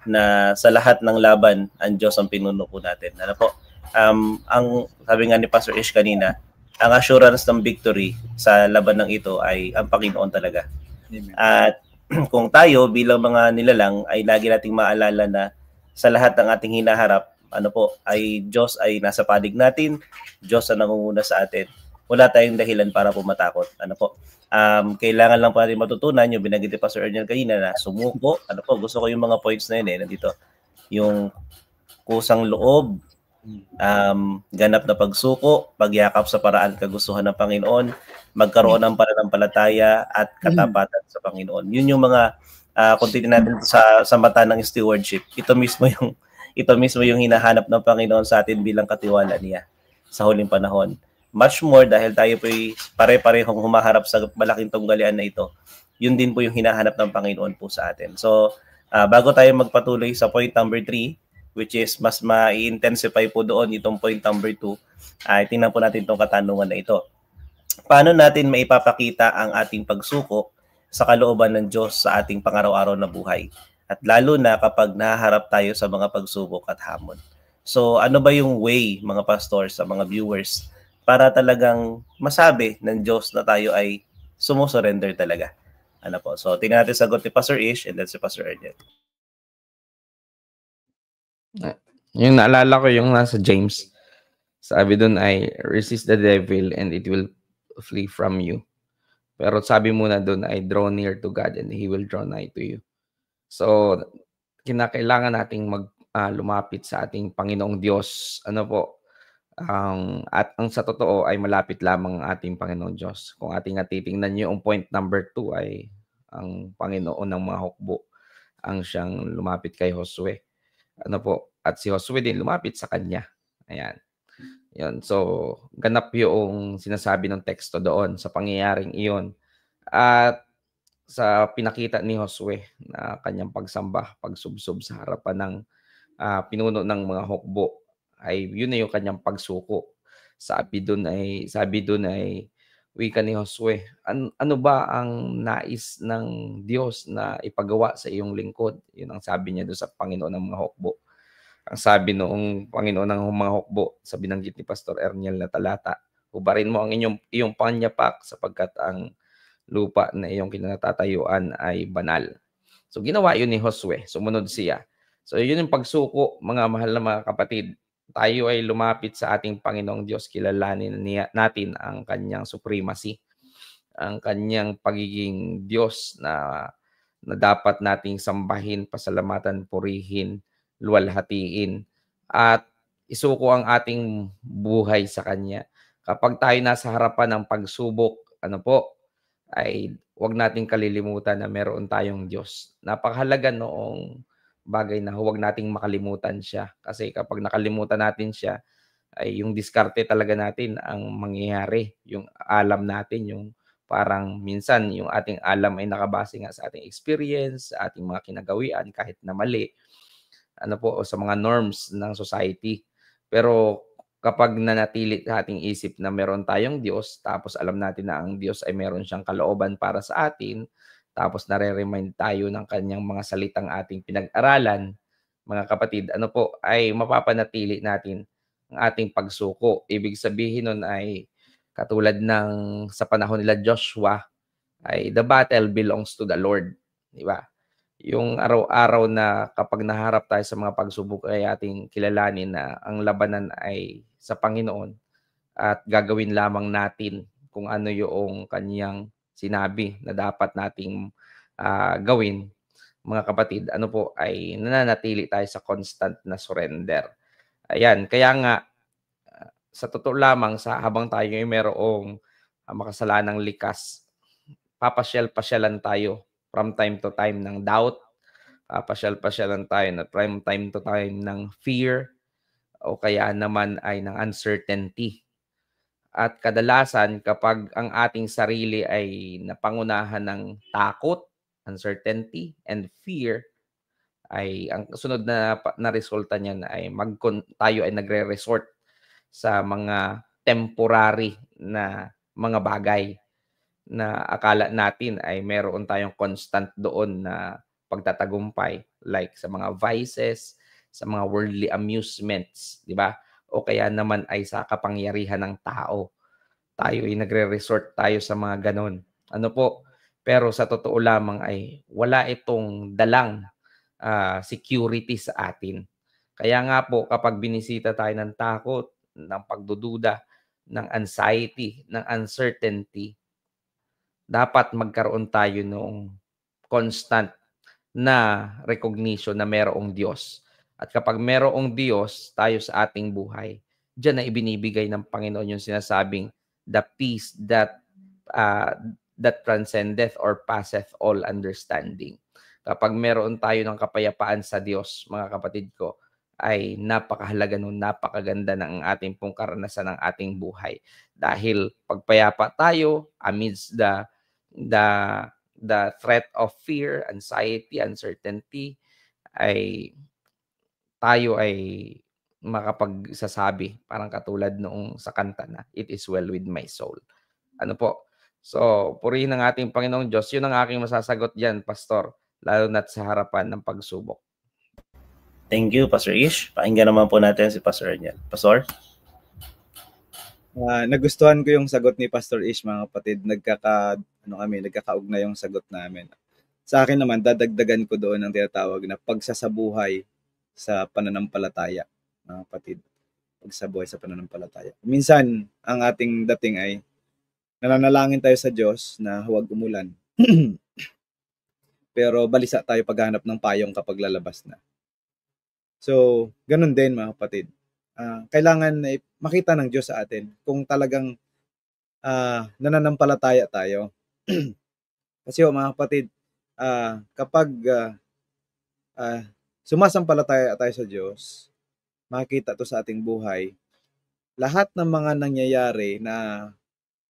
na sa lahat ng laban, ang Diyos ang pinuno po natin. Ano po, ang sabi nga ni Pastor Ish kanina, ang assurance ng victory sa laban ng ito ay ang Panginoon talaga. Amen. At kung tayo bilang mga nilalang ay lagi nating maalala na sa lahat ng ating hinaharap, ano po, ay Diyos ay nasa palig natin, Diyos ang nangunguna sa atin. Wala tayong dahilan para po matakot. Ano po? Kailangan lang po natin matutunan yung binanggit ni Pastor Erniel kanina na sumuko. Ano po? Gusto ko yung mga points na yun nandito. Yung kusang loob, ganap na pagsuko, pagyakap sa paraan kagustuhan ng Panginoon, magkaroon ng pananampalataya at katapatan sa Panginoon. Yun yung mga kung titingnan natin sa mata ng stewardship. Ito mismo yung hinahanap ng Panginoon sa atin bilang katiwala niya sa huling panahon. Much more dahil tayo po pare-parehong humaharap sa malaking tunggalian na ito. Yun din po yung hinahanap ng Panginoon po sa atin. So, bago tayo magpatuloy sa point number 3, which is mas ma-intensify po doon itong point number 2, tingnan po natin itong katanungan na ito. Paano natin maipapakita ang ating pagsuko sa kalooban ng Diyos sa ating pang-araw-araw na buhay? At lalo na kapag nahaharap tayo sa mga pagsubok at hamon. So, ano ba yung way, mga pastors, sa mga viewers, para talagang masabi ng Diyos na tayo ay sumusurrender talaga? Ano po? So, tingnan natin sagot ni Pastor Ish and then si Pastor Erniel. Yung naalala ko yung nasa James. Sabi doon ay, resist the devil and it will flee from you. Pero sabi muna doon ay, draw near to God and He will draw nigh to you. So, kinakailangan nating lumapit sa ating Panginoong Diyos. Ano po? At ang sa totoo ay malapit lamang ang ating Panginoong Diyos. Kung ating titingnan nyo, ang point number 2 ay ang Panginoon ng mga hukbo ang siyang lumapit kay Josue. Ano po? At si Josue din lumapit sa kanya. Ayan. Yan. So, ganap yung sinasabi ng teksto doon sa pangyayaring iyon. At sa pinakita ni Josue na kanyang pagsamba, pagsubsob sa harapan ng pinuno ng mga hukbo, ay yun na yung kanyang pagsuko. Sabi doon ay wika ni Josue, ano ba ang nais ng Diyos na ipagawa sa iyong lingkod? Yun ang sabi niya doon sa Panginoon ng mga hukbo. Ang sabi noong Panginoon ng mga hukbo sa binanggit ni Pastor Erniel na talata, hubarin mo ang iyong panyapak sapagkat ang lupa na iyong kinatatayuan ay banal. So ginawa yun ni Josue, sumunod siya. So yun yung pagsuko, mga mahal na mga kapatid. Tayo ay lumapit sa ating Panginoong Diyos, kilalanin natin ang kanyang supremacy, ang kanyang pagiging Diyos na dapat nating sambahin, pasalamatan, purihin, luwalhatiin, at isuko ang ating buhay sa Kanya. Kapag tayo nasa harapan ng pagsubok, ay huwag nating kalilimutan na meron tayong Diyos. Napakahalaga noong bagay na huwag nating makalimutan siya. Kasi kapag nakalimutan natin siya, ay yung diskarte talaga natin ang mangyayari. Yung alam natin, yung Parang minsan yung ating alam ay nakabase nga sa ating experience, sa ating mga kinagawian kahit na mali, ano po, o sa mga norms ng society. Pero kapag nanatili sa ating isip na meron tayong Diyos, tapos alam natin na ang Diyos ay meron siyang kalooban para sa atin, tapos nare-remind tayo ng kanyang mga salitang ating pinag-aralan, mga kapatid, ano po, ay mapapanatili natin ang ating pagsuko. Ibig sabihin nun ay katulad ng sa panahon nila Joshua, ay the battle belongs to the Lord. Di ba? Yung araw-araw na kapag naharap tayo sa mga pagsubok ay ating kilalanin na ang labanan ay sa Panginoon at gagawin lamang natin kung ano yung kanyang sinabi na dapat nating gawin, mga kapatid, ano po, ay nananatili tayo sa constant na surrender. Ayan, kaya nga, sa totoo lamang, sa habang tayo ay merong makasalanang likas, papasyal-pasyalan tayo from time to time ng doubt, papasyal-pasyalan tayo na from time to time ng fear, o kaya naman ay ng uncertainty. At kadalasan kapag ang ating sarili ay napangunahan ng takot, uncertainty, and fear, ay ang sunod na resulta niyan ay tayo ay nagre-resort sa mga temporary na mga bagay na akala natin ay meron tayong constant doon na pagtatagumpay, like sa mga vices, sa mga worldly amusements, di ba? O kaya naman ay sa kapangyarihan ng tao. Tayo ay nagre-resort tayo sa mga ganon. Ano po? Pero sa totoo lamang ay wala itong dalang security sa atin. Kaya nga po kapag binisita tayo ng takot, ng pagdududa, ng anxiety, ng uncertainty, dapat magkaroon tayo ng constant na recognition na mayroong Diyos. At kapag mayroong Diyos tayo sa ating buhay, diyan na ibinibigay ng Panginoon yung sinasabing the peace that transcendeth or passeth all understanding. Kapag meron tayo ng kapayapaan sa Diyos, mga kapatid ko, ay napakahalaga nun, napakaganda ng ating pong karanasan ng ating buhay. Dahil pagpayapa tayo amidst the threat of fear, anxiety, uncertainty, ay tayo ay makapagsasabi, parang katulad noong sa kanta na, "It is well with my soul." Ano po? So, purihin ng ating Panginoong Diyos. Yun ang aking masasagot diyan, Pastor, lalo na't sa harapan ng pagsubok. Thank you, Pastor Ish. Pakinggan naman po natin si Pastor Arnel. Pastor? Nagustuhan ko yung sagot ni Pastor Ish, mga kapatid. Nagkakaugnay yung sagot namin. Sa akin naman, dadagdagan ko doon ang tinatawag na pagsasabuhay sa pananampalataya, mga kapatid. Pagsabuhay sa pananampalataya. Minsan, ang ating dating ay nananalangin tayo sa Diyos na huwag umulan. Pero balisa tayo paghahanap ng payong kapag lalabas na. So, ganun din, mga kapatid. Kailangan makita ng Diyos sa atin kung talagang nananampalataya tayo. Kasi mga kapatid, kapag sumasampalataya tayo sa Diyos, makikita to sa ating buhay, lahat ng mga nangyayari na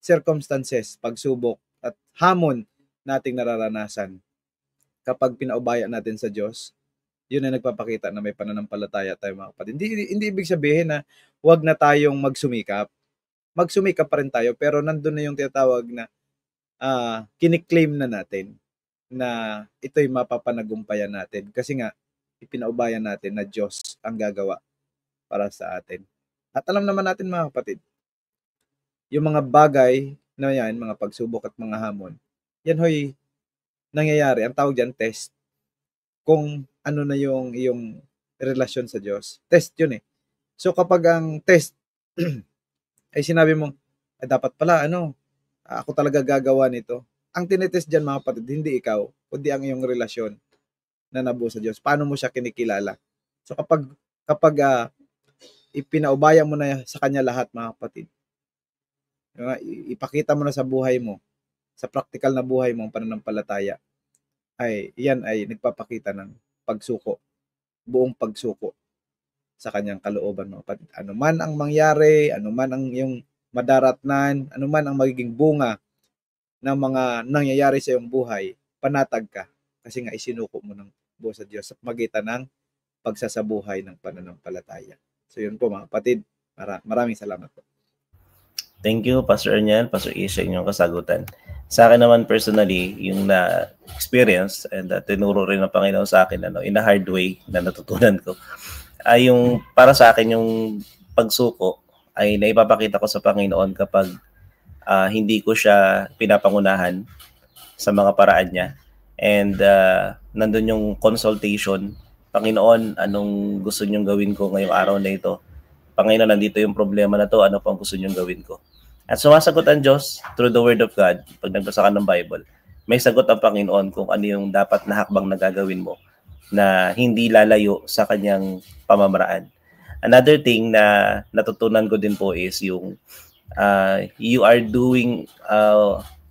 circumstances, pagsubok at hamon nating nararanasan, kapag pinaubaya natin sa Diyos, yun ay nagpapakita na may pananampalataya tayo, mga kapatid. Hindi ibig sabihin na huwag na tayong magsumikap. Magsumikap pa rin tayo, pero nandun na yung tinatawag na kiniklaim na natin na ito'y mapapanagumpayan natin. Kasi nga, ipinaubayan natin na Diyos ang gagawa para sa atin. At alam naman natin, mga kapatid, yung mga bagay na yan, mga pagsubok at mga hamon, yan ho'y nangyayari. Ang tawag dyan, test. Kung ano na yung iyong relasyon sa Diyos. Test yun eh. So kapag ang test ay sinabi mo, dapat pala, ako talaga gagawa nito. Ang tinetest dyan, mga kapatid, hindi ikaw, kundi ang iyong relasyon na nabuo sa Diyos. Paano mo siya kinikilala? So kapag ipinaubaya mo na sa Kanya lahat, mga kapatid, ipakita mo na sa buhay mo, sa practical na buhay mo, ang pananampalataya, ay yan ay nagpapakita ng pagsuko, buong pagsuko sa Kanyang kalooban, mga kapatid. Ano man ang mangyari, ano man ang iyong madaratnan, ano man ang magiging bunga ng mga nangyayari sa iyong buhay, panatag ka. Kasi nga isinuko mo ng buo sa Diyos sa magitan ng pagsasabuhay ng pananampalataya. So yun po mga kapatid, maraming salamat po. Thank you, Pastor Arniel, Pastor Isha, inyong kasagutan. Sa akin naman personally, yung na-experience and tinuro rin ng Panginoon sa akin in a hard way na natutunan ko, ay yung para sa akin yung pagsuko ay naipapakita ko sa Panginoon kapag hindi ko siya pinapangunahan sa mga paraan niya. And nandun yung consultation, Panginoon, anong gusto niyong gawin ko ngayong araw na ito? Panginoon, nandito yung problema na to, ano pang gusto niyong gawin ko? At sumasagot ang Diyos through the Word of God. Pag nagbasa ka ng Bible, may sagot ang Panginoon kung ano yung dapat na hakbang na gagawin mo na hindi lalayo sa kanyang pamamaraan. Another thing na natutunan ko din po is yung you are doing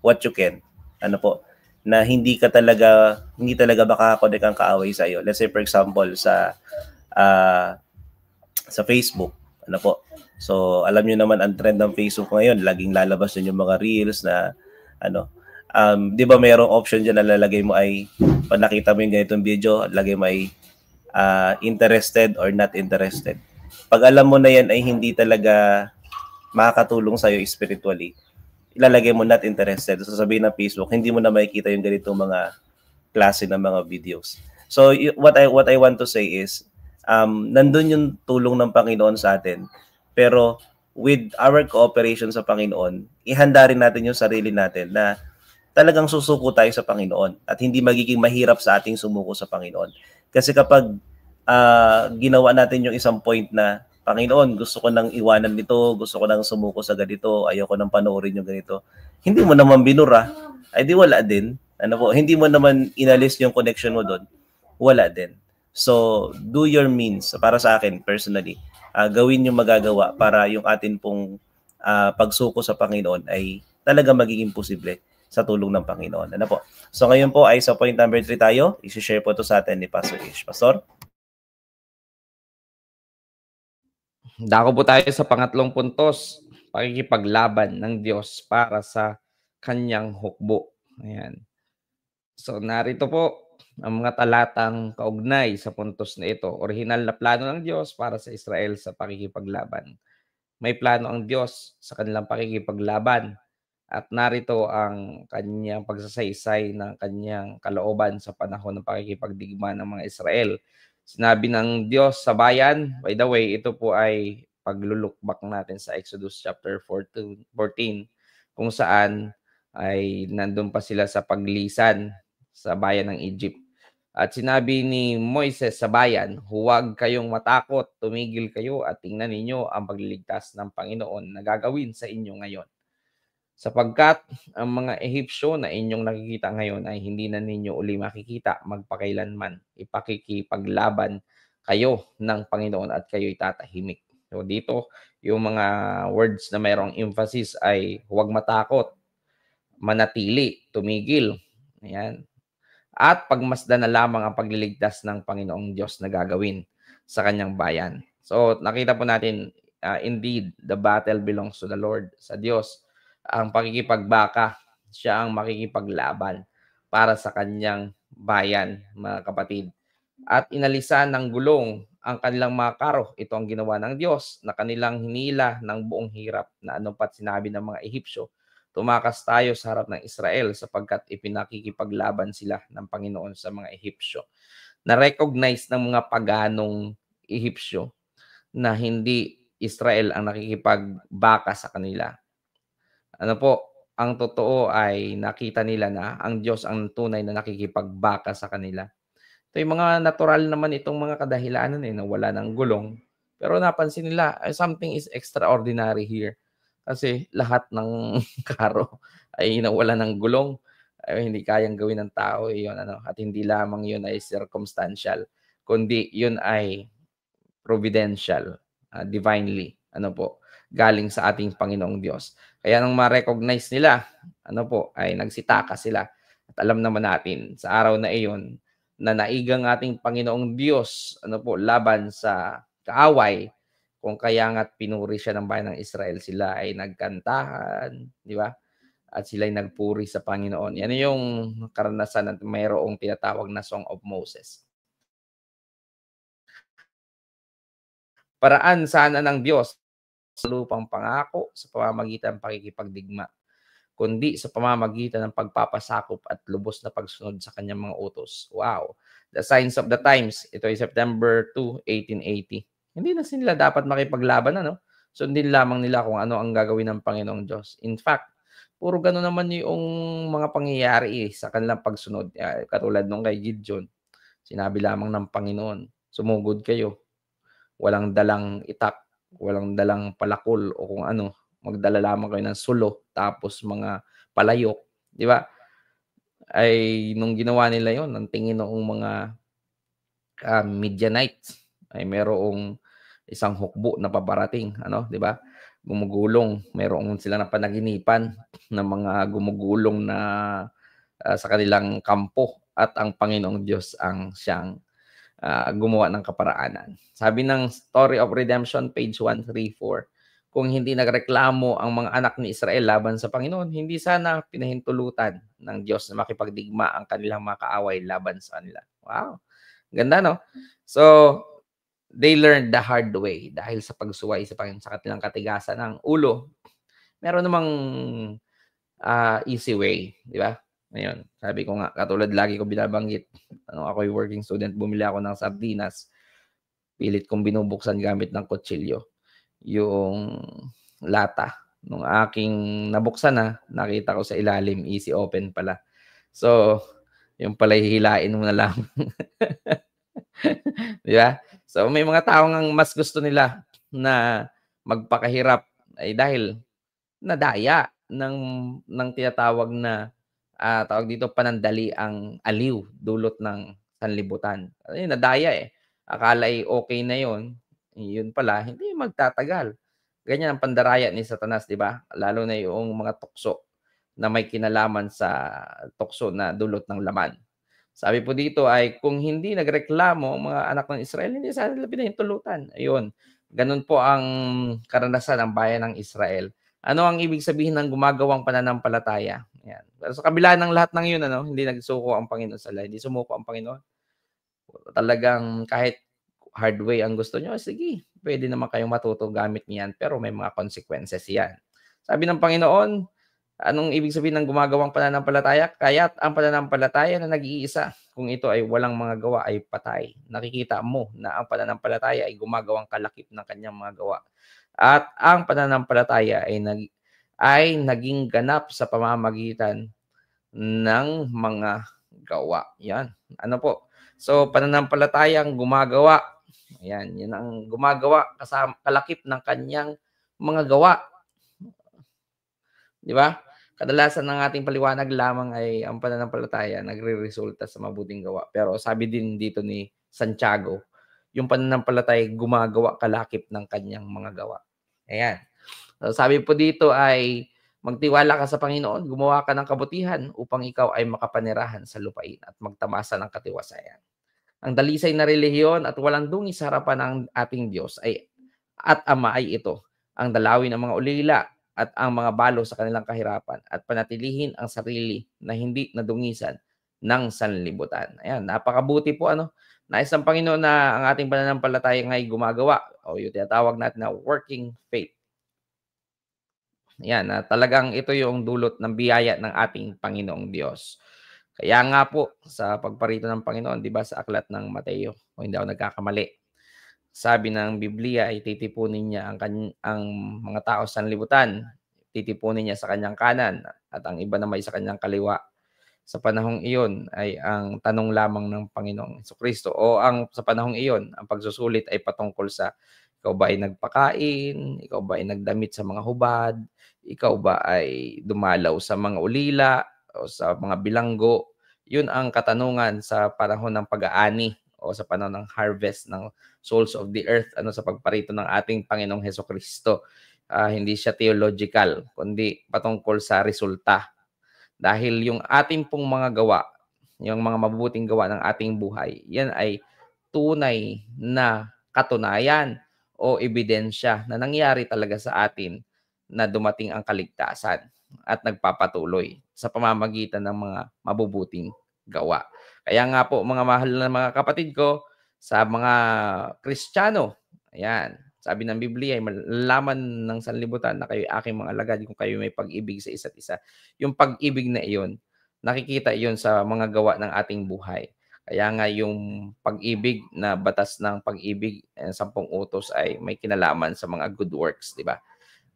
what you can. Ano po? Na hindi talaga makaka-connect ang kaaway sa iyo. Let's say for example sa Facebook, ano po. So alam niyo naman ang trend ng Facebook ngayon, laging lalabas din yung mga reels na di ba mayroong option diyan na lalagay mo ay pag nakita mo yung ganitong video, lagay mo ay interested or not interested. Pag alam mo na yan ay hindi talaga makakatulong sa'yo spiritually, ilalagay mo not interested. So sabihin ng Facebook, hindi mo na makikita yung ganitong mga klase ng mga videos. So what I want to say is, nandun yung tulong ng Panginoon sa atin. Pero with our cooperation sa Panginoon, ihanda rin natin yung sarili natin na talagang susuko tayo sa Panginoon at hindi magiging mahirap sa ating sumuko sa Panginoon. Kasi kapag ginawa natin yung isang point na, Panginoon, gusto ko nang iwanan nito, gusto ko nang sumuko sa ganito, ayoko nang panoorin yung ganito, hindi mo naman binura, ay di wala din. Hindi mo naman inalis yung connection mo doon, wala din. So, do your means. Para sa akin, personally, gawin yung magagawa para yung atin pong pagsuko sa Panginoon ay talaga magiging posible sa tulong ng Panginoon. So, ngayon po ay sa point number 3 tayo. I-share po ito sa atin ni Pastor Ish. Pastor? Dako po tayo sa pangatlong puntos, pakikipaglaban ng Diyos para sa kanyang hukbo. Ayan. So, narito po ang mga talatang kaugnay sa puntos na ito. Orihinal na plano ng Diyos para sa Israel sa pakikipaglaban. May plano ang Diyos sa kanilang pakikipaglaban at narito ang kanyang pagsasaysay ng kanyang kalooban sa panahon ng pakikipagdigma ng mga Israel. Sinabi ng Diyos sa bayan, by the way, ito po ay paglulukbak natin sa Exodus chapter 14, kung saan ay nandun pa sila sa paglisan sa bayan ng Egypt. At sinabi ni Moises sa bayan, huwag kayong matakot, tumigil kayo at tingnan ninyo ang pagliligtas ng Panginoon na gagawin sa inyo ngayon. Sapagkat ang mga Ehipsyo na inyong nakikita ngayon ay hindi na ninyo uli makikita magpakailanman. Ipakikipaglaban kayo ng Panginoon at kayo'y tatahimik. So dito, yung mga words na mayroong emphasis ay huwag matakot, manatili, tumigil. Ayan. At pagmasdan na lamang ang pagliligtas ng Panginoong Diyos na gagawin sa kanyang bayan. So nakita po natin, indeed, the battle belongs to the Lord, sa Diyos. Ang pakikipagbaka, siya ang makikipaglaban para sa kanyang bayan, mga kapatid. At inalisan ng gulong ang kanilang mga karo. Ito ang ginawa ng Diyos na kanilang hinila ng buong hirap na anupat sinabi ng mga Ehipsyo. Tumakas tayo sa harap ng Israel sapagkat ipinakikipaglaban sila ng Panginoon sa mga Ehipsyo. Na-recognize ng mga paganong Ehipsyo na hindi Israel ang nakikipagbaka sa kanila. Ang totoo ay nakita nila na ang Diyos ang tunay na nakikipagbaka sa kanila. Ito yung mga natural naman itong mga kadahilanan na wala ng gulong. Pero napansin nila, something is extraordinary here. Kasi lahat ng karo ay nawala ng gulong, ay hindi kayang gawin ng tao yun, at hindi lamang yun ay circumstantial, kundi yun ay providential, divinely, galing sa ating Panginoong Diyos. Kaya nung ma-recognize nila, ay nagsitaka sila. At alam naman natin sa araw na iyon na naigang ating Panginoong Diyos, laban sa kaaway, kung kaya nga't pinuri siya ng bayan ng Israel, sila ay nagkantahan, di ba? at sila'y nagpuri sa Panginoon. Yan yung karanasan at mayroong tinatawag na Song of Moses. Paraan sana ng Diyos sa lupang pangako sa pamamagitan ng pakikipagdigma, kundi sa pamamagitan ng pagpapasakop at lubos na pagsunod sa kanyang mga utos. Wow! The Signs of the Times, ito ay September 2, 1880. Hindi na sila dapat makipaglaban, ano? Sundin lamang nila kung ano ang gagawin ng Panginoong Diyos. In fact, puro gano'n naman yung mga pangyayari sa kanilang pagsunod. Katulad nung kay Gideon, sinabi lamang ng Panginoon, sumugod kayo. Walang dalang itak, walang dalang palakol o kung ano. Magdala lamang kayo ng sulo, tapos mga palayok. Di ba? Ay nung ginawa nila yon, ang tingin noong mga Midianites ay merong isang hukbo na paparating, ano, 'di ba? Gumugulong, meron silang napanaginipan ng mga gumugulong na sa kanilang kampo at ang Panginoong Diyos ang siyang gumawa ng kaparaanan. Sabi ng Story of Redemption, page 134, kung hindi nagreklamo ang mga anak ni Israel laban sa Panginoon, hindi sana pinahintulutan ng Diyos na makipagdigma ang kanilang mga kaaway laban sa kanila. Wow! Ganda, no? So, they learned the hard way dahil sa pagsuway sa Panginoon sa kanilang katigasan ng ulo. Meron namang easy way, di ba? Ngayon, sabi ko nga, katulad lagi ko binabanggit, ako'y working student, bumili ako ng sardinas, pilit kong binubuksan gamit ng kutsilyo. Yung lata, nung aking nabuksan na, nakita ko sa ilalim, easy open pala. So, yung pala hihilain mo na lang. Di ba? So, may mga taong ang mas gusto nila na magpakahirap ay dahil nadaya ng tinatawag na tawag dito panandali ang aliw dulot ng sanlibutan. Ay, nadaya eh. Akala ay okay na yon, yun pala hindi magtatagal. Ganyan ang pandaraya ni Satanas, di ba? Lalo na yung mga tukso na may kinalaman sa tukso na dulot ng laman. Sabi po dito ay kung hindi nagreklamo ang mga anak ng Israel, hindi sana nila pinahintulutan. Ayun. Ganun po ang karanasan ng bayan ng Israel. Ano ang ibig sabihin ng gumagawang pananampalataya? Ayan. Pero sa kabila ng lahat ng yun, hindi nagsuko ang Panginoon sa lahat. Hindi sumuko ang Panginoon. Talagang kahit hard way ang gusto nyo, sige, pwede naman kayong matuto gamit niyan, pero may mga consequences yan. Sabi ng Panginoon, anong ibig sabihin ng gumagawang pananampalataya? Kaya't ang pananampalataya na nag-iisa, kung ito ay walang mga gawa, ay patay. Nakikita mo na ang pananampalataya ay gumagawang kalakip ng kanyang mga gawa. At ang pananampalataya ay naging ganap sa pamamagitan ng mga gawa. Yan. Ano po? So, pananampalatayang gumagawa. Ayan. Yan ang gumagawa kasama kalakip ng kanyang mga gawa. Di ba? Kadalasan ng ating paliwanag lamang ay ang pananampalataya nagre-resulta sa mabuting gawa. Pero sabi din dito ni Santiago, yung pananampalataya gumagawa kalakip ng kanyang mga gawa. Ayan. So, sabi po dito ay magtiwala ka sa Panginoon, gumawa ka ng kabutihan upang ikaw ay makapanirahan sa lupain at magtamasa ng katiwasayan. Ang dalisay na relihiyon at walang dungi sa harapan ng ating Diyos at Ama ay ito, ang dalawin ng mga ulila at ang mga balo sa kanilang kahirapan at panatilihin ang sarili na hindi nadungisan ng sanlibutan. Ayan, napakabuti po nais ng Panginoon na ang ating pananampalataya ngay gumagawa o yung tinatawag natin na working faith. Yan, talagang ito yung dulot ng biyaya ng ating Panginoong Diyos. Kaya nga po, sa pagparito ng Panginoon, di ba sa aklat ng Mateo, o hindi ako nagkakamali, sabi ng Biblia ay titipunin niya ang mga tao sa sanlibutan, titipunin niya sa kanyang kanan, at ang iba naman sa kanyang kaliwa. Sa panahong iyon ay ang tanong lamang ng Panginoong Jesucristo o sa panahong iyon, ang pagsusulit ay patungkol sa ikaw ba ay nagpakain, ikaw ba ay nagdamit sa mga hubad, ikaw ba ay dumalaw sa mga ulila o sa mga bilanggo. Yun ang katanungan sa panahon ng pag-aani o sa panahon ng harvest ng souls of the earth sa pagparito ng ating Panginoong Jesucristo. Hindi siya theological, kundi patungkol sa resulta. Dahil yung ating pong mga gawa, yung mga mabubuting gawa ng ating buhay, yan ay tunay na katunayan o ebidensya na nangyari talaga sa atin na dumating ang kaligtasan. at nagpapatuloy sa pamamagitan ng mga mabubuting gawa. Kaya nga po mga mahal na mga kapatid ko, sa mga Kristiyano, ayan, sabi ng Biblia, ay malalaman ng sanlibutan na kayo aking mga alagad kung kayo may pag-ibig sa isa't isa. Yung pag-ibig na iyon, nakikita iyon sa mga gawa ng ating buhay. Kaya nga yung pag-ibig na batas ng pag-ibig, 10 utos ay may kinalaman sa mga good works, di ba?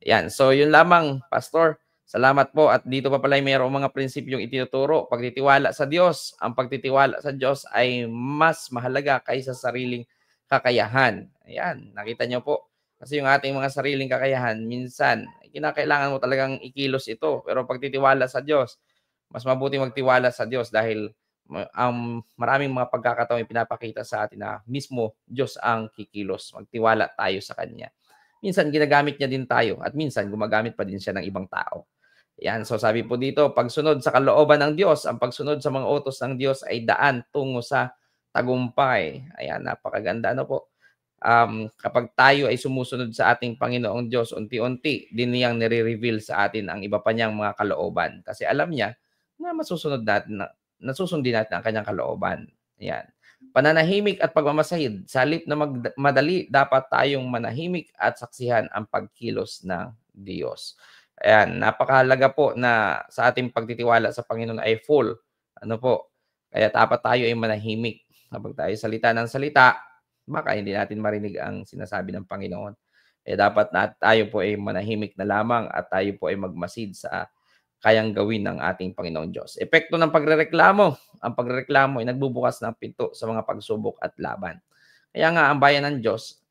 Yan. So yun lamang, Pastor. Salamat po. At dito pa pala mayroong mga prinsipyong itinuturo. Pagtitiwala sa Diyos. Ang pagtitiwala sa Diyos ay mas mahalaga kaysa sariling kakayahan. Ayan. Nakita niyo po. Kasi yung ating mga sariling kakayahan, minsan, kinakailangan mo talagang ikilos ito. Pero pagtitiwala sa Diyos, mas mabuti magtiwala sa Diyos dahil maraming mga pagkakataon yung pinapakita sa atin na mismo Diyos ang kikilos. Magtiwala tayo sa Kanya. Minsan ginagamit niya din tayo at minsan gumagamit pa din siya ng ibang tao. Yan, so sabi po dito, pagsunod sa kalooban ng Diyos, ang pagsunod sa mga utos ng Diyos ay daan tungo sa tagumpay. Ayan, napakaganda. Ano po? Kapag tayo ay sumusunod sa ating Panginoong Diyos, unti-unti din niyang nire-reveal sa atin ang iba pa niyang mga kalooban. Kasi alam niya na masusunod natin, nasusundin natin ang kanyang kalooban. Ayan. Pananahimik at pagmamasahid. Sa halip na madali, dapat tayong manahimik at saksihan ang pagkilos ng Diyos. Ayan, napakahalaga po na sa ating pagtitiwala sa Panginoon ay full. Ano po? Kaya dapat tayo ay manahimik. Kapag tayo salita ng salita, baka hindi natin marinig ang sinasabi ng Panginoon. Kaya dapat na tayo po ay manahimik na lamang at tayo po ay magmasid sa kayang gawin ng ating Panginoon Diyos. Epekto ng pagrereklamo. Ang pagrereklamo ay nagbubukas ng pinto sa mga pagsubok at laban. Kaya nga ang bayan ng Diyos,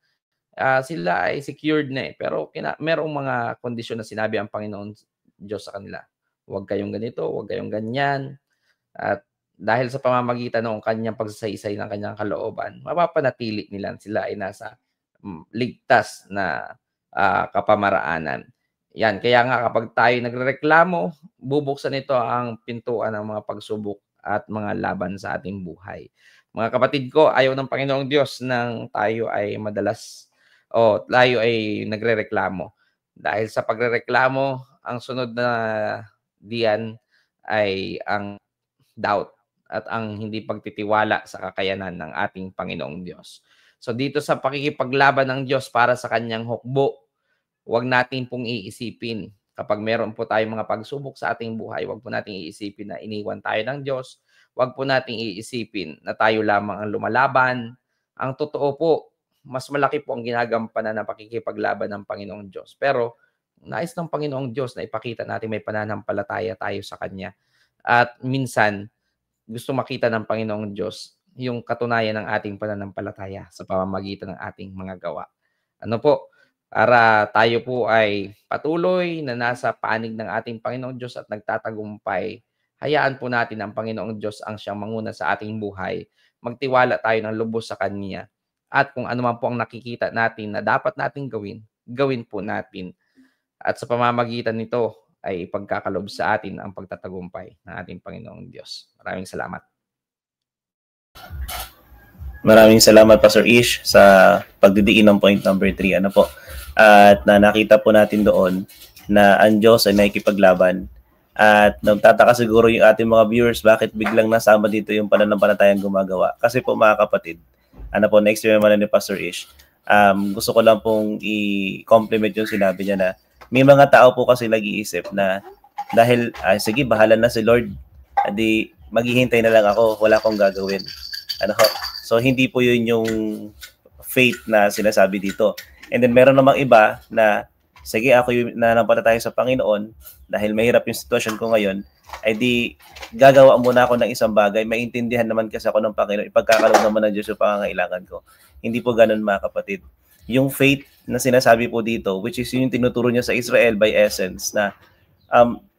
sila ay secured na eh. Pero merong mga kondisyon na sinabi ang Panginoon Diyos sa kanila. Huwag kayong ganito, huwag kayong ganyan. At dahil sa pamamagitan ng kanyang pagsasaysay ng kanyang kalooban, mapapanatili nila sila ay nasa ligtas na kapamaraanan. Yan, kaya nga kapag tayo nagrereklamo, bubuksan ito ang pintuan ng mga pagsubok at mga laban sa ating buhay. Mga kapatid ko, ayaw ng Panginoong Diyos nang tayo ay madalas tayo ay nagrereklamo. Dahil sa pagrereklamo, ang sunod na diyan ay ang doubt at ang hindi pagtitiwala sa kakayanan ng ating Panginoong Diyos. So dito sa pakikipaglaban ng Diyos para sa kanyang hukbo, huwag natin pong iisipin. Kapag meron po tayong mga pagsubok sa ating buhay, huwag po natin iisipin na iniwan tayo ng Diyos. Huwag po natin iisipin na tayo lamang ang lumalaban. Ang totoo po, mas malaki po ang ginagampanan ng pakikipaglaban ng Panginoong Diyos. Pero nais ng Panginoong Diyos na ipakita natin may pananampalataya tayo sa Kanya. At minsan, gusto makita ng Panginoong Diyos yung katunayan ng ating pananampalataya sa pamamagitan ng ating mga gawa. Ano po? Para tayo po ay patuloy na nasa panig ng ating Panginoong Diyos at nagtatagumpay, hayaan po natin ang Panginoong Diyos ang siyang manguna sa ating buhay. Magtiwala tayo ng lubos sa Kanya. At kung ano man po ang nakikita natin na dapat natin gawin, gawin po natin. At sa pamamagitan nito ay ipagkakalob sa atin ang pagtatagumpay ng ating Panginoong Diyos. Maraming salamat. Maraming salamat, Pastor Ish, sa pagdidiin ng point number 3. Ano po? At nakita po natin doon na ang Diyos ay nakikipaglaban. At nagtataka siguro yung ating mga viewers bakit biglang nasama dito yung pananampalatayang gumagawa. Kasi po mga kapatid, ano po, next year naman ni Pastor Ish, gusto ko lang pong i-compliment yung sinabi niya na may mga tao po kasi nag-iisip na dahil, sige, bahala na si Lord, di maghihintay na lang ako, wala akong gagawin. Ano ho? So, hindi po yun yung faith na sinasabi dito. And then, meron namang iba na, sige, ako yung nanampalataya sa Panginoon, dahil mahirap yung sitwasyon ko ngayon, ay di, gagawa muna ako ng isang bagay, maintindihan naman kasi ako ng Panginoon, ipagkakalob naman ng Diyos yung pangangailangan ko. Hindi po ganun, mga kapatid. Yung faith na sinasabi po dito, which is yung tinuturo niya sa Israel by essence, na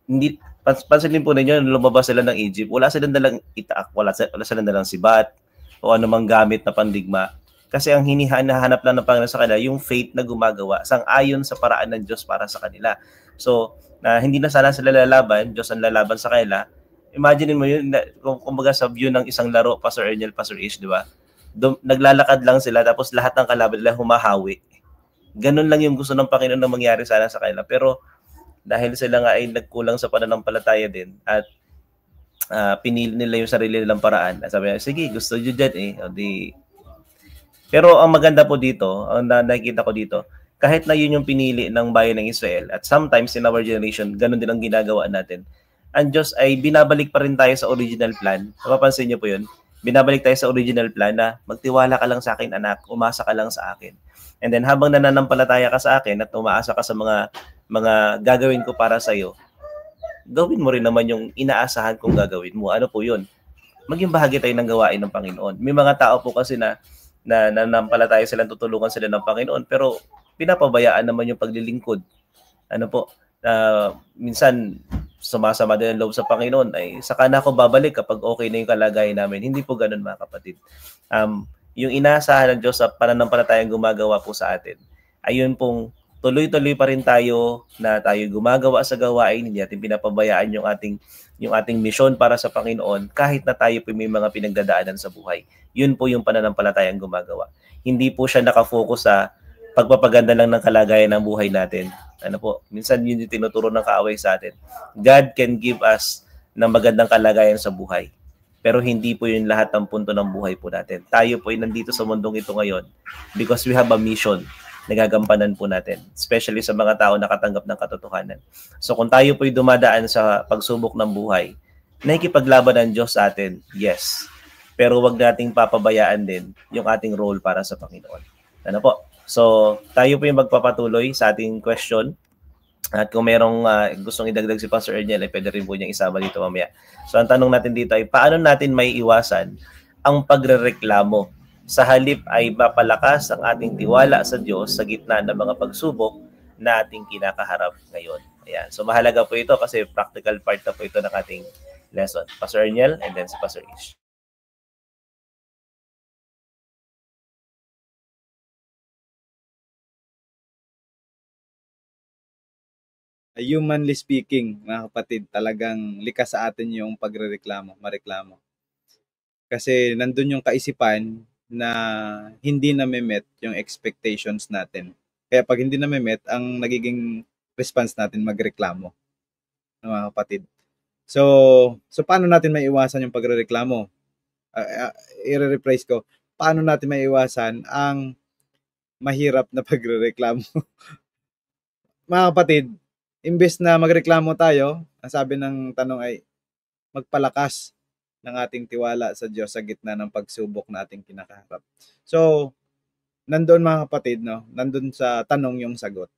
hindi, pansinin po ninyo, lumabas sila ng Egypt, wala silang dalang itaak, wala silang dalang sibat, o anumang gamit na pandigma. Kasi ang hinahanap lang ng Panginoon sa kanila, yung faith na gumagawa, sang-ayon sa paraan ng Diyos para sa kanila. So, hindi na sana sila lalaban, Diyos ang lalaban sa kanila. Imagine mo yun, kumbaga sa view ng isang laro, Pastor Ernel, Pastor Ish, di ba? Naglalakad lang sila, tapos lahat ng kalaban nila humahawi. Ganun lang yung gusto ng Panginoon na mangyari sana sa kanila. Pero dahil sila nga ay nagkulang sa pananampalataya din at pinili nila yung sarili nilang paraan. At sabi niya, sige, gusto nyo dyan eh. O di... Pero ang maganda po dito, ang nakikita ko dito, kahit na yun yung pinili ng bayan ng Israel, at sometimes in our generation, ganun din ang ginagawa natin. Ang Diyos ay binabalik pa rin tayo sa original plan. Napapansin niyo po yun? Binabalik tayo sa original plan na magtiwala ka lang sa akin, anak, umasa ka lang sa akin. And then habang nananampalataya ka sa akin at umaasa ka sa mga gagawin ko para sa iyo, gawin mo rin naman yung inaasahan kong gagawin mo. Ano po yun? Maging bahagi tayo ng gawain ng Panginoon. May mga tao po kasi na nanampalataya silang tutulungan sila ng Panginoon, pero pinapabayaan naman yung paglilingkod. Ano po? Minsan, sumasama din ang loob sa Panginoon, ay saka na ako babalik kapag okay na yung kalagayan namin. Hindi po ganun, mga kapatid. Yung inaasahan ng Diyos sa pananampalatayang gumagawa po sa atin, ayun pong tuloy-tuloy pa rin tayo na tayo gumagawa sa gawain, hindi natin pinapabayaan yung ating misyon para sa Panginoon kahit na tayo po may mga pinagdadaanan sa buhay. Yun po yung pananampalatayang gumagawa. Hindi po siya nakafocus sa pagpapaganda lang ng kalagayan ng buhay natin. Ano po, minsan yun yung tinuturo ng kaaway sa atin. God can give us ng magandang kalagayan sa buhay. Pero hindi po yun lahat ng punto ng buhay po natin. Tayo po ay nandito sa mundong ito ngayon because we have a mission na gagampanan po natin, especially sa mga tao na katanggap ng katotohanan. So kung tayo po ay dumadaan sa pagsubok ng buhay, nakikipaglaban ang Diyos sa atin, yes. Pero wag nating papabayaan din yung ating role para sa Panginoon. Ano po? So tayo po yung magpapatuloy sa ating question. At kung merong gustong idagdag si Pastor Erniel, ay pwede rin po niyang isama dito mamaya. So ang tanong natin dito ay paano natin may iwasan ang pagrereklamo? Sa halip ay mapalakas ang ating tiwala sa Diyos sa gitna ng mga pagsubok na ating kinakaharap ngayon. Ayan. So mahalaga po ito kasi practical part na po ito ng ating lesson. Pastor Erniel and then si Pastor Ish. Humanly speaking, mga kapatid, talagang likas sa atin yung mareklamo. Kasi nandun yung kaisipan na hindi na-met yung expectations natin. Kaya pag hindi na-met, ang nagiging response natin magreklamo, mga kapatid. So paano natin maiwasan yung pagrereklamo? I-rephrase ko, paano natin maiwasan ang mahirap na pagrereklamo? Mga kapatid, imbes na magreklamo tayo, ang sabi ng tanong ay magpalakas ng ating tiwala sa Diyos sa gitna ng pagsubok na ating kinakaharap. So, nandoon mga kapatid, no? Nandoon sa tanong yung sagot.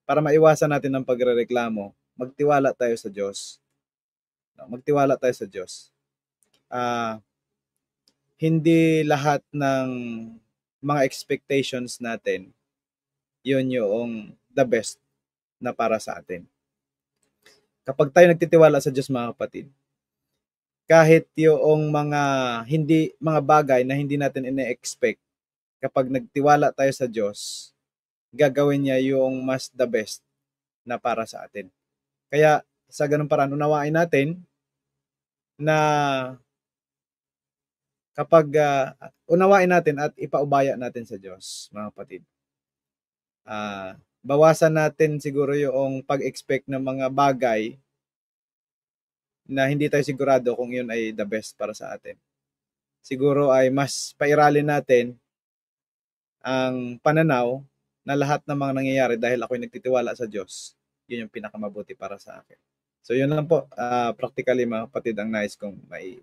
Para maiwasan natin ang pagrereklamo, magtiwala tayo sa Diyos. Magtiwala tayo sa Diyos. Hindi lahat ng mga expectations natin, yun yung the best na para sa atin. Kapag tayo nagtitiwala sa Diyos, mga kapatid, kahit yung mga bagay na hindi natin ine-expect, kapag nagtiwala tayo sa Diyos, gagawin niya yung mas the best na para sa atin. Kaya sa ganung paraan, unawain natin na kapag unawain natin at ipaubaya natin sa Diyos, mga kapatid, bawasan natin siguro yung pag-expect ng mga bagay na hindi tayo sigurado kung yun ay the best para sa atin. Siguro ay mas pairalin natin ang pananaw na lahat ng mga nangyayari dahil ako'y nagtitiwala sa Diyos, yun yung pinakamabuti para sa akin. So yun lang po, practically mga kapatid, ang nais kong may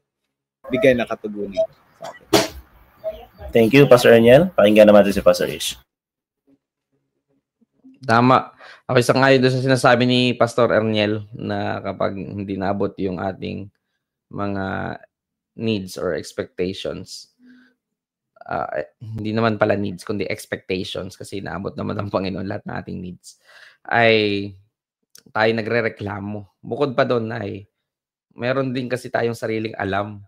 bigay na katugunan sa atin. Thank you, Pastor Erniel. Pakinggan naman si Pastor Ish. Tama. Ako isang-ayon doon sa sinasabi ni Pastor Erniel na kapag hindi naabot yung ating mga needs or expectations, hindi naman pala needs, kundi expectations kasi naabot naman ng Panginoon lahat ng ating needs, ay tayo nagre-reklamo. Bukod pa doon ay meron din kasi tayong sariling alam.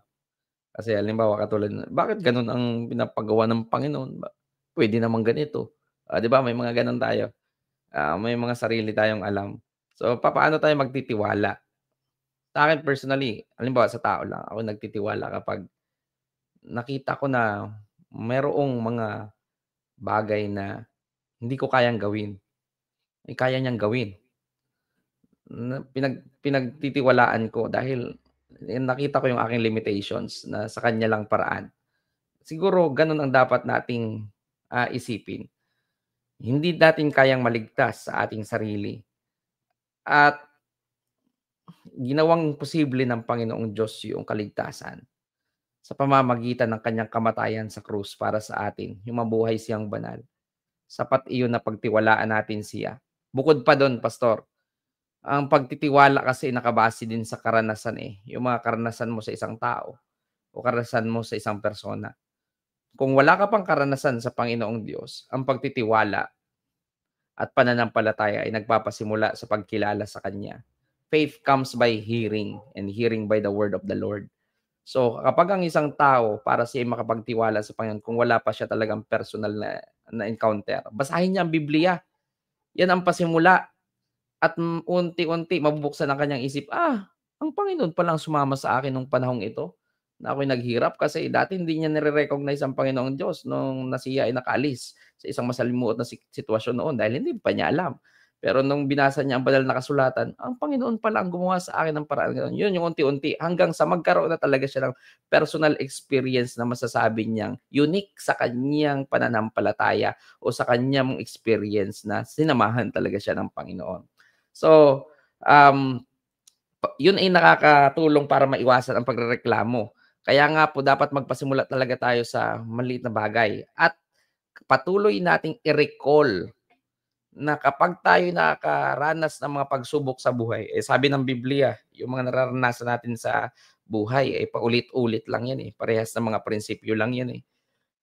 Kasi halimbawa katulad, bakit ganun ang pinapagawa ng Panginoon? Pwede naman ganito. Di ba? May mga ganun tayo. May mga sarili tayong alam. So, paano tayo magtitiwala? Sa akin personally, halimbawa sa tao lang, ako nagtitiwala kapag nakita ko na mayroong mga bagay na hindi ko kayang gawin. Kaya niyang gawin. pinagtitiwalaan ko dahil nakita ko yung aking limitations na sa kanya lang paraan. Siguro ganun ang dapat nating isipin. Hindi natin kayang maligtas sa ating sarili. At ginawang posible ng Panginoong Diyos yung kaligtasan sa pamamagitan ng kanyang kamatayan sa krus para sa atin, yung mabuhay siyang banal. Sapat iyon na pagtiwalaan natin siya. Bukod pa doon, Pastor, ang pagtitiwala kasi nakabase din sa karanasan yung mga karanasan mo sa isang tao o karanasan mo sa isang persona. Kung wala ka pang karanasan sa Panginoong Diyos, ang pagtitiwala at pananampalataya ay nagpapasimula sa pagkilala sa Kanya. Faith comes by hearing and hearing by the word of the Lord. So kapag ang isang tao para siya makapagtiwala sa Panginoon, kung wala pa siya talagang personal na encounter, basahin niya ang Biblia. Yan ang pasimula. At unti-unti mabubuksan ang kanyang isip, ang Panginoon palang sumama sa akin nung panahong ito na ako'y naghirap kasi dati hindi niya nire-recognize ang Panginoong Diyos nung siya ay nakaalis sa isang masalimuot na sitwasyon noon dahil hindi pa niya alam. Pero nung binasa niya ang banal na kasulatan, ang Panginoon pala ang gumawa sa akin ng paraan. Yun yung unti-unti hanggang sa magkaroon na talaga siya ng personal experience na masasabi niyang unique sa kanyang pananampalataya o sa kanyang experience na sinamahan talaga siya ng Panginoon. So, yun ay nakakatulong para maiwasan ang pagrereklamo. Kaya nga po dapat magpasimula talaga tayo sa maliit na bagay at patuloy nating i-recall na kapag tayo nakaranas ng mga pagsubok sa buhay, sabi ng Biblia, yung mga nararanasan natin sa buhay, paulit-ulit lang yan Parehas na mga prinsipyo lang yan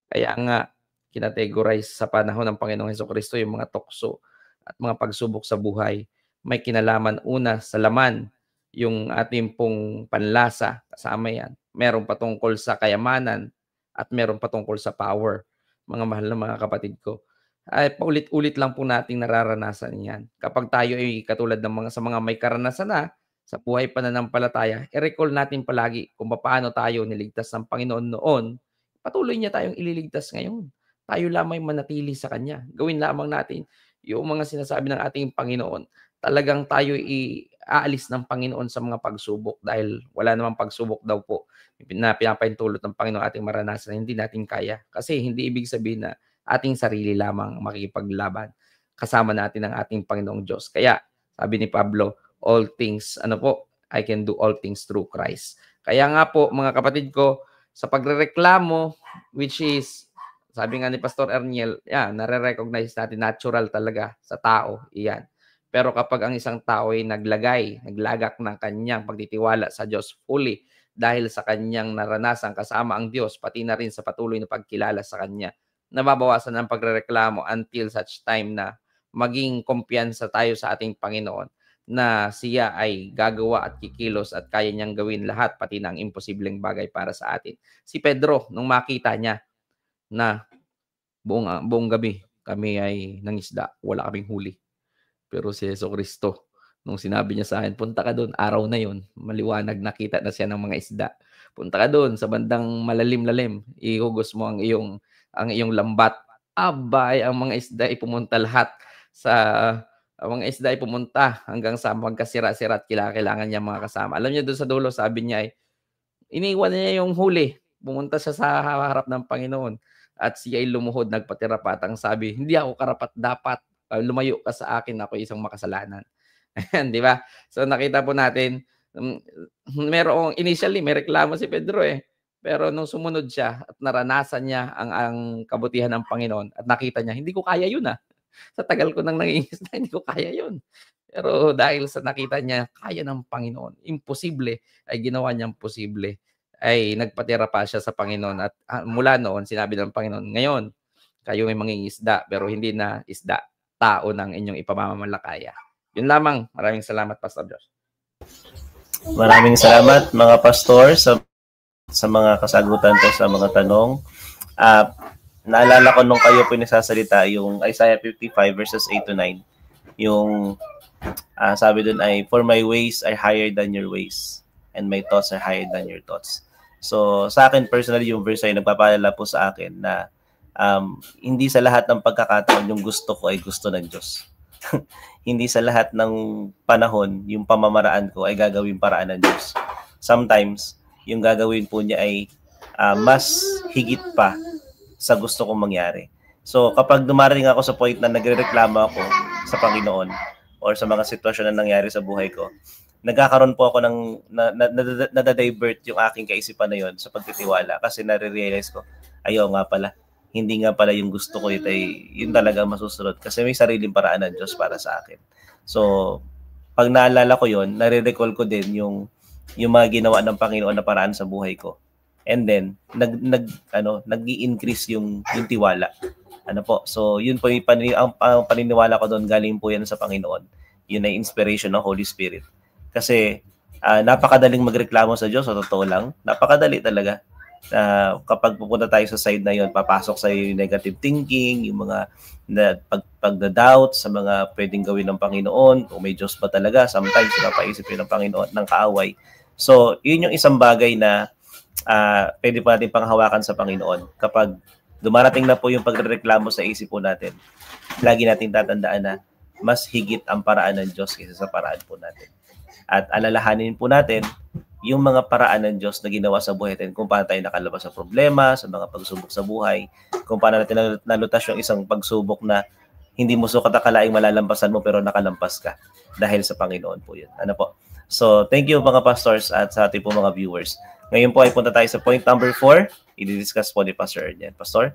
Kaya nga, kinategorize sa panahon ng Panginoong Hesukristo yung mga tukso at mga pagsubok sa buhay. May kinalaman una sa laman, yung ating pong panlasa, kasama yan. Meron patungkol sa kayamanan at meron patungkol sa power. Mga mahal na mga kapatid ko. Ay paulit-ulit lang po nating nararanasan yan. Kapag tayo ay katulad ng sa mga may karanasan na sa buhay pananampalataya, i-recall natin palagi kung paano tayo niligtas ng Panginoon noon, patuloy niya tayong ililigtas ngayon. Tayo lamang manatili sa Kanya. Gawin lamang natin yung mga sinasabi ng ating Panginoon. Talagang tayo aalis ng Panginoon sa mga pagsubok dahil wala namang pagsubok daw po na pinapahintulot ng Panginoon ating maranasan na hindi natin kaya. Kasi hindi ibig sabihin na ating sarili lamang makikipaglaban. Kasama natin ang ating Panginoong Diyos. Kaya, sabi ni Pablo, all things, I can do all things through Christ. Kaya nga po, mga kapatid ko, sa pagrereklamo, which is, sabi nga ni Pastor Erniel, nare-recognize natin natural talaga sa tao, iyan. Pero kapag ang isang tao ay naglagak ng kanyang pagtitiwala sa Diyos fully, dahil sa kanyang naranasan kasama ang Diyos, pati na rin sa patuloy na pagkilala sa Kanya, nababawasan ang pagrereklamo until such time na maging kumpiyansa tayo sa ating Panginoon na siya ay gagawa at kikilos at kaya niyang gawin lahat, pati na ang imposibleng bagay para sa atin. Si Pedro, nung makita niya na buong gabi kami ay nangisda, wala kaming huli. Pero si Jesucristo, nung sinabi niya sa akin, punta ka doon, araw na yon, maliwanag, nakita na siya ng mga isda. Punta ka doon sa bandang malalim-lalim, ihugos mo ang iyong lambat. Abay, ang mga isda ay pumunta lahat ang mga isda ay pumunta hanggang sa magkasira-sira at kailangan niya mga kasama. Alam niyo doon sa dulo, sabi niya iniwan niya yung huli. Pumunta siya sa harap ng Panginoon at siya ay lumuhod, nagpatirapat. Ang sabi, hindi ako karapat dapat. Lumayo ka sa akin, ako isang makasalanan. Di ba? So nakita po natin, initially may reklamo si Pedro Pero nung sumunod siya at naranasan niya ang kabutihan ng Panginoon at nakita niya, hindi ko kaya yun Sa tagal ko nang nangingisda, hindi ko kaya yun. Pero dahil sa nakita niya, kaya ng Panginoon, imposible, ay ginawa niyang posible. Ay nagpatira pa siya sa Panginoon at mula noon, sinabi ng Panginoon, ngayon, kayo may mangingisda, pero hindi na isda, tao ng inyong ipamamamalakaya. Yun lamang. Maraming salamat, Pastor Josh. Maraming salamat, mga pastor, sa mga kasagutan ko sa mga tanong. Naalala ko nung kayo po nasasalita, yung Isaiah 55 verses 8 to 9. Yung sabi dun ay, for my ways are higher than your ways, and my thoughts are higher than your thoughts. So, sa akin personally, yung verse ay nagpapaalala po sa akin na hindi sa lahat ng pagkakataon yung gusto ko ay gusto ng Diyos. Hindi sa lahat ng panahon yung pamamaraan ko ay gagawin paraan ng Diyos. Sometimes, yung gagawin po niya ay mas higit pa sa gusto kong mangyari. So, kapag dumarating ako sa point na nagrereklamo ako sa Panginoon or sa mga sitwasyon na nangyari sa buhay ko, nagkakaroon po ako ng nadadivert yung aking kaisipan na yon sa pagtitiwala kasi nare-realize ko, ayaw nga pala, hindi nga pala yung gusto ko yun talaga masusunod kasi may sariling paraan ng Diyos para sa akin. So, pag naalala ko yon, nare-recall ko din yung mga ginawa ng Panginoon na paraan sa buhay ko. And then, nag-i-increase yung tiwala. Ano po? So, yun po yung ang paniniwala ko doon, galing po yan sa Panginoon. Yun ay inspiration ng Holy Spirit. Kasi napakadaling magreklamo sa Diyos, sa totoo lang. Napakadali talaga. Kapag pupunta tayo sa side na yun, papasok sa yung negative thinking, yung mga pagda-doubt sa mga pwedeng gawin ng Panginoon, o may Diyos ba talaga, sometimes napaisip yun ng Panginoon, ng kaaway. So, yun yung isang bagay na pwede pa natin panghawakan sa Panginoon. Kapag dumarating na po yung pagrereklamo sa isip po natin, lagi natin tatandaan na mas higit ang paraan ng Diyos kaysa sa paraan po natin. At alalahanin po natin yung mga paraan ng Diyos na ginawa sa buhay natin, kung paano tayo nakalabas sa problema, sa mga pagsubok sa buhay, kung paano natin nalutas yung isang pagsubok na hindi mo sukat akalaing malalampasan mo pero nakalampas ka dahil sa Panginoon po yun. Ano po? So, thank you mga pastors at sa ating po mga viewers. Ngayon po ay punta tayo sa point number 4. I-discuss po ni Pastor Ernyan. Pastor?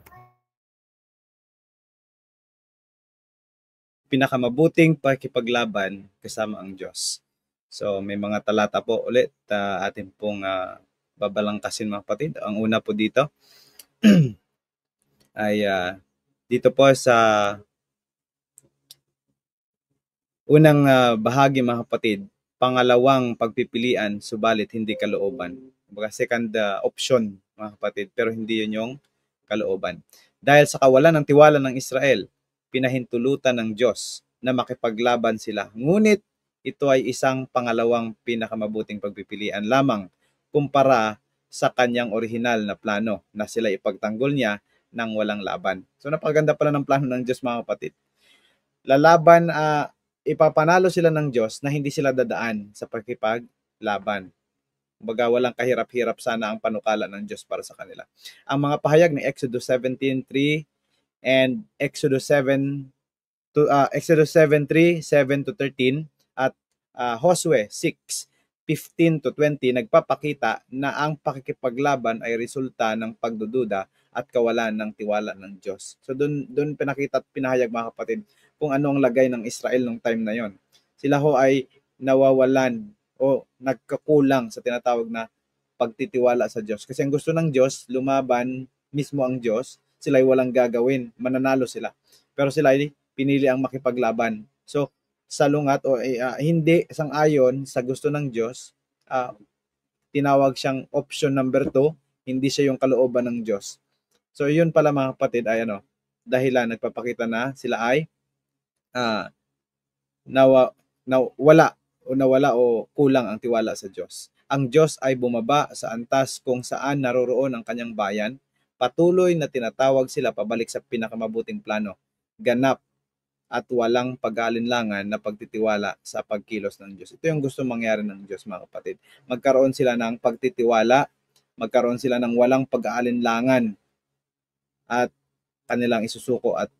Pinakamabuting pakikipaglaban kasama ang Diyos. So may mga talata po ulit atin pong babalangkasin mga kapatid. Ang una po dito ay dito po sa unang bahagi mga kapatid, pangalawang pagpipilian subalit hindi kalooban. Kumbaga second option mga kapatid, pero hindi yun yung kalooban. Dahil sa kawalan ng tiwala ng Israel, pinahintulutan ng Diyos na makipaglaban sila. Ngunit ito ay isang pangalawang pinakamabuting pagpipilian lamang kumpara sa kanyang orihinal na plano na sila ipagtanggol niya ng walang laban. So napakaganda pala ng plano ng Diyos mga kapatid. Lalaban, ipapanalo sila ng Diyos na hindi sila dadaan sa pagkipaglaban. Kumbaga walang kahirap-hirap sana ang panukala ng Diyos para sa kanila. Ang mga pahayag ni Exodus 17:3 and Exodus 7:3, 7-13 at Josue 6:15-20 nagpapakita na ang pakikipaglaban ay resulta ng pagdududa at kawalan ng tiwala ng Diyos. So doon pinakita at pinahayag mga kapatid kung ano ang lagay ng Israel nung time na yon. Sila ho ay nawawalan o nagkakulang sa tinatawag na pagtitiwala sa Diyos. Kasi ang gusto ng Diyos, lumaban mismo ang Diyos, sila ay walang gagawin, mananalo sila. Pero sila ay pinili ang makipaglaban. So, salungat o hindi sang-ayon sa gusto ng Diyos, tinawag siyang option number 2, hindi siya yung kalooban ng Diyos. So, yun pala mga kapatid ay dahilan nagpapakita na sila ay nawala o kulang ang tiwala sa Diyos. Ang Diyos ay bumaba sa antas kung saan naroroon ang kanyang bayan. Patuloy na tinatawag sila pabalik sa pinakamabuting plano, ganap at walang pag-aalinlangan na pagtitiwala sa pagkilos ng Diyos. Ito yung gusto mangyari ng Diyos mga kapatid. Magkaroon sila ng pagtitiwala, magkaroon sila ng walang pag-aalinlangan at kanilang isusuko at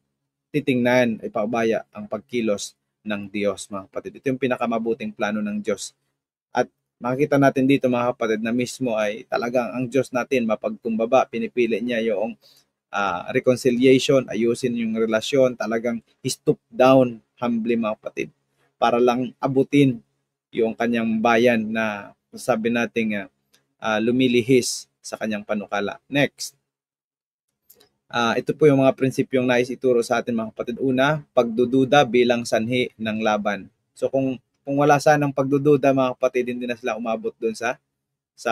titingnan, ipabaya ang pagkilos ng Diyos mga kapatid. Ito yung pinakamabuting plano ng Diyos. At makikita natin dito mga kapatid na mismo ay talagang ang Diyos natin mapagkumbaba, pinipili niya yung reconciliation, ayusin yung relasyon, talagang stoop down humbly mga kapatid para lang abutin yung kanyang bayan na sabi nating lumilihis sa kanyang panukala. Next. Ito po yung mga prinsipyong nais ituro sa atin mga kapatid. Una, pagdududa bilang sanhi ng laban. So kung wala sanang pagdududa mga kapatid, hindi na sila umabot doon sa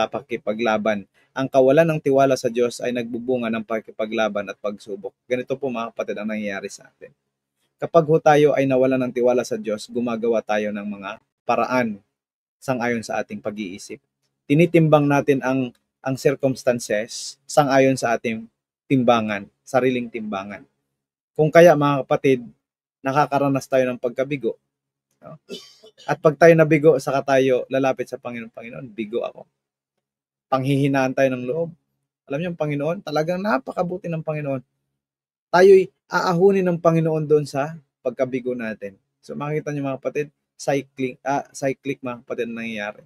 pakikipaglaban. Ang kawalan ng tiwala sa Diyos ay nagbubunga ng pakikipaglaban at pagsubok. Ganito po mga kapatid ang nangyayari sa atin. Kapag tayo ay nawalan ng tiwala sa Diyos, gumagawa tayo ng mga paraan sang-ayon sa ating pag-iisip. Tinitimbang natin ang circumstances sang-ayon sa ating timbangan, sariling timbangan. Kung kaya mga kapatid, nakakaranas tayo ng pagkabigo. No? At pag tayo nabigo, saka tayo lalapit sa Panginoon. Panginoon, bigo ako. Panghihinaan tayo ng loob. Alam niyo, ang Panginoon, talagang napakabuti ng Panginoon. Tayo'y aahunin ng Panginoon doon sa pagkabigo natin. So makikita niyo mga kapatid, cyclic mga kapatid na nangyayari.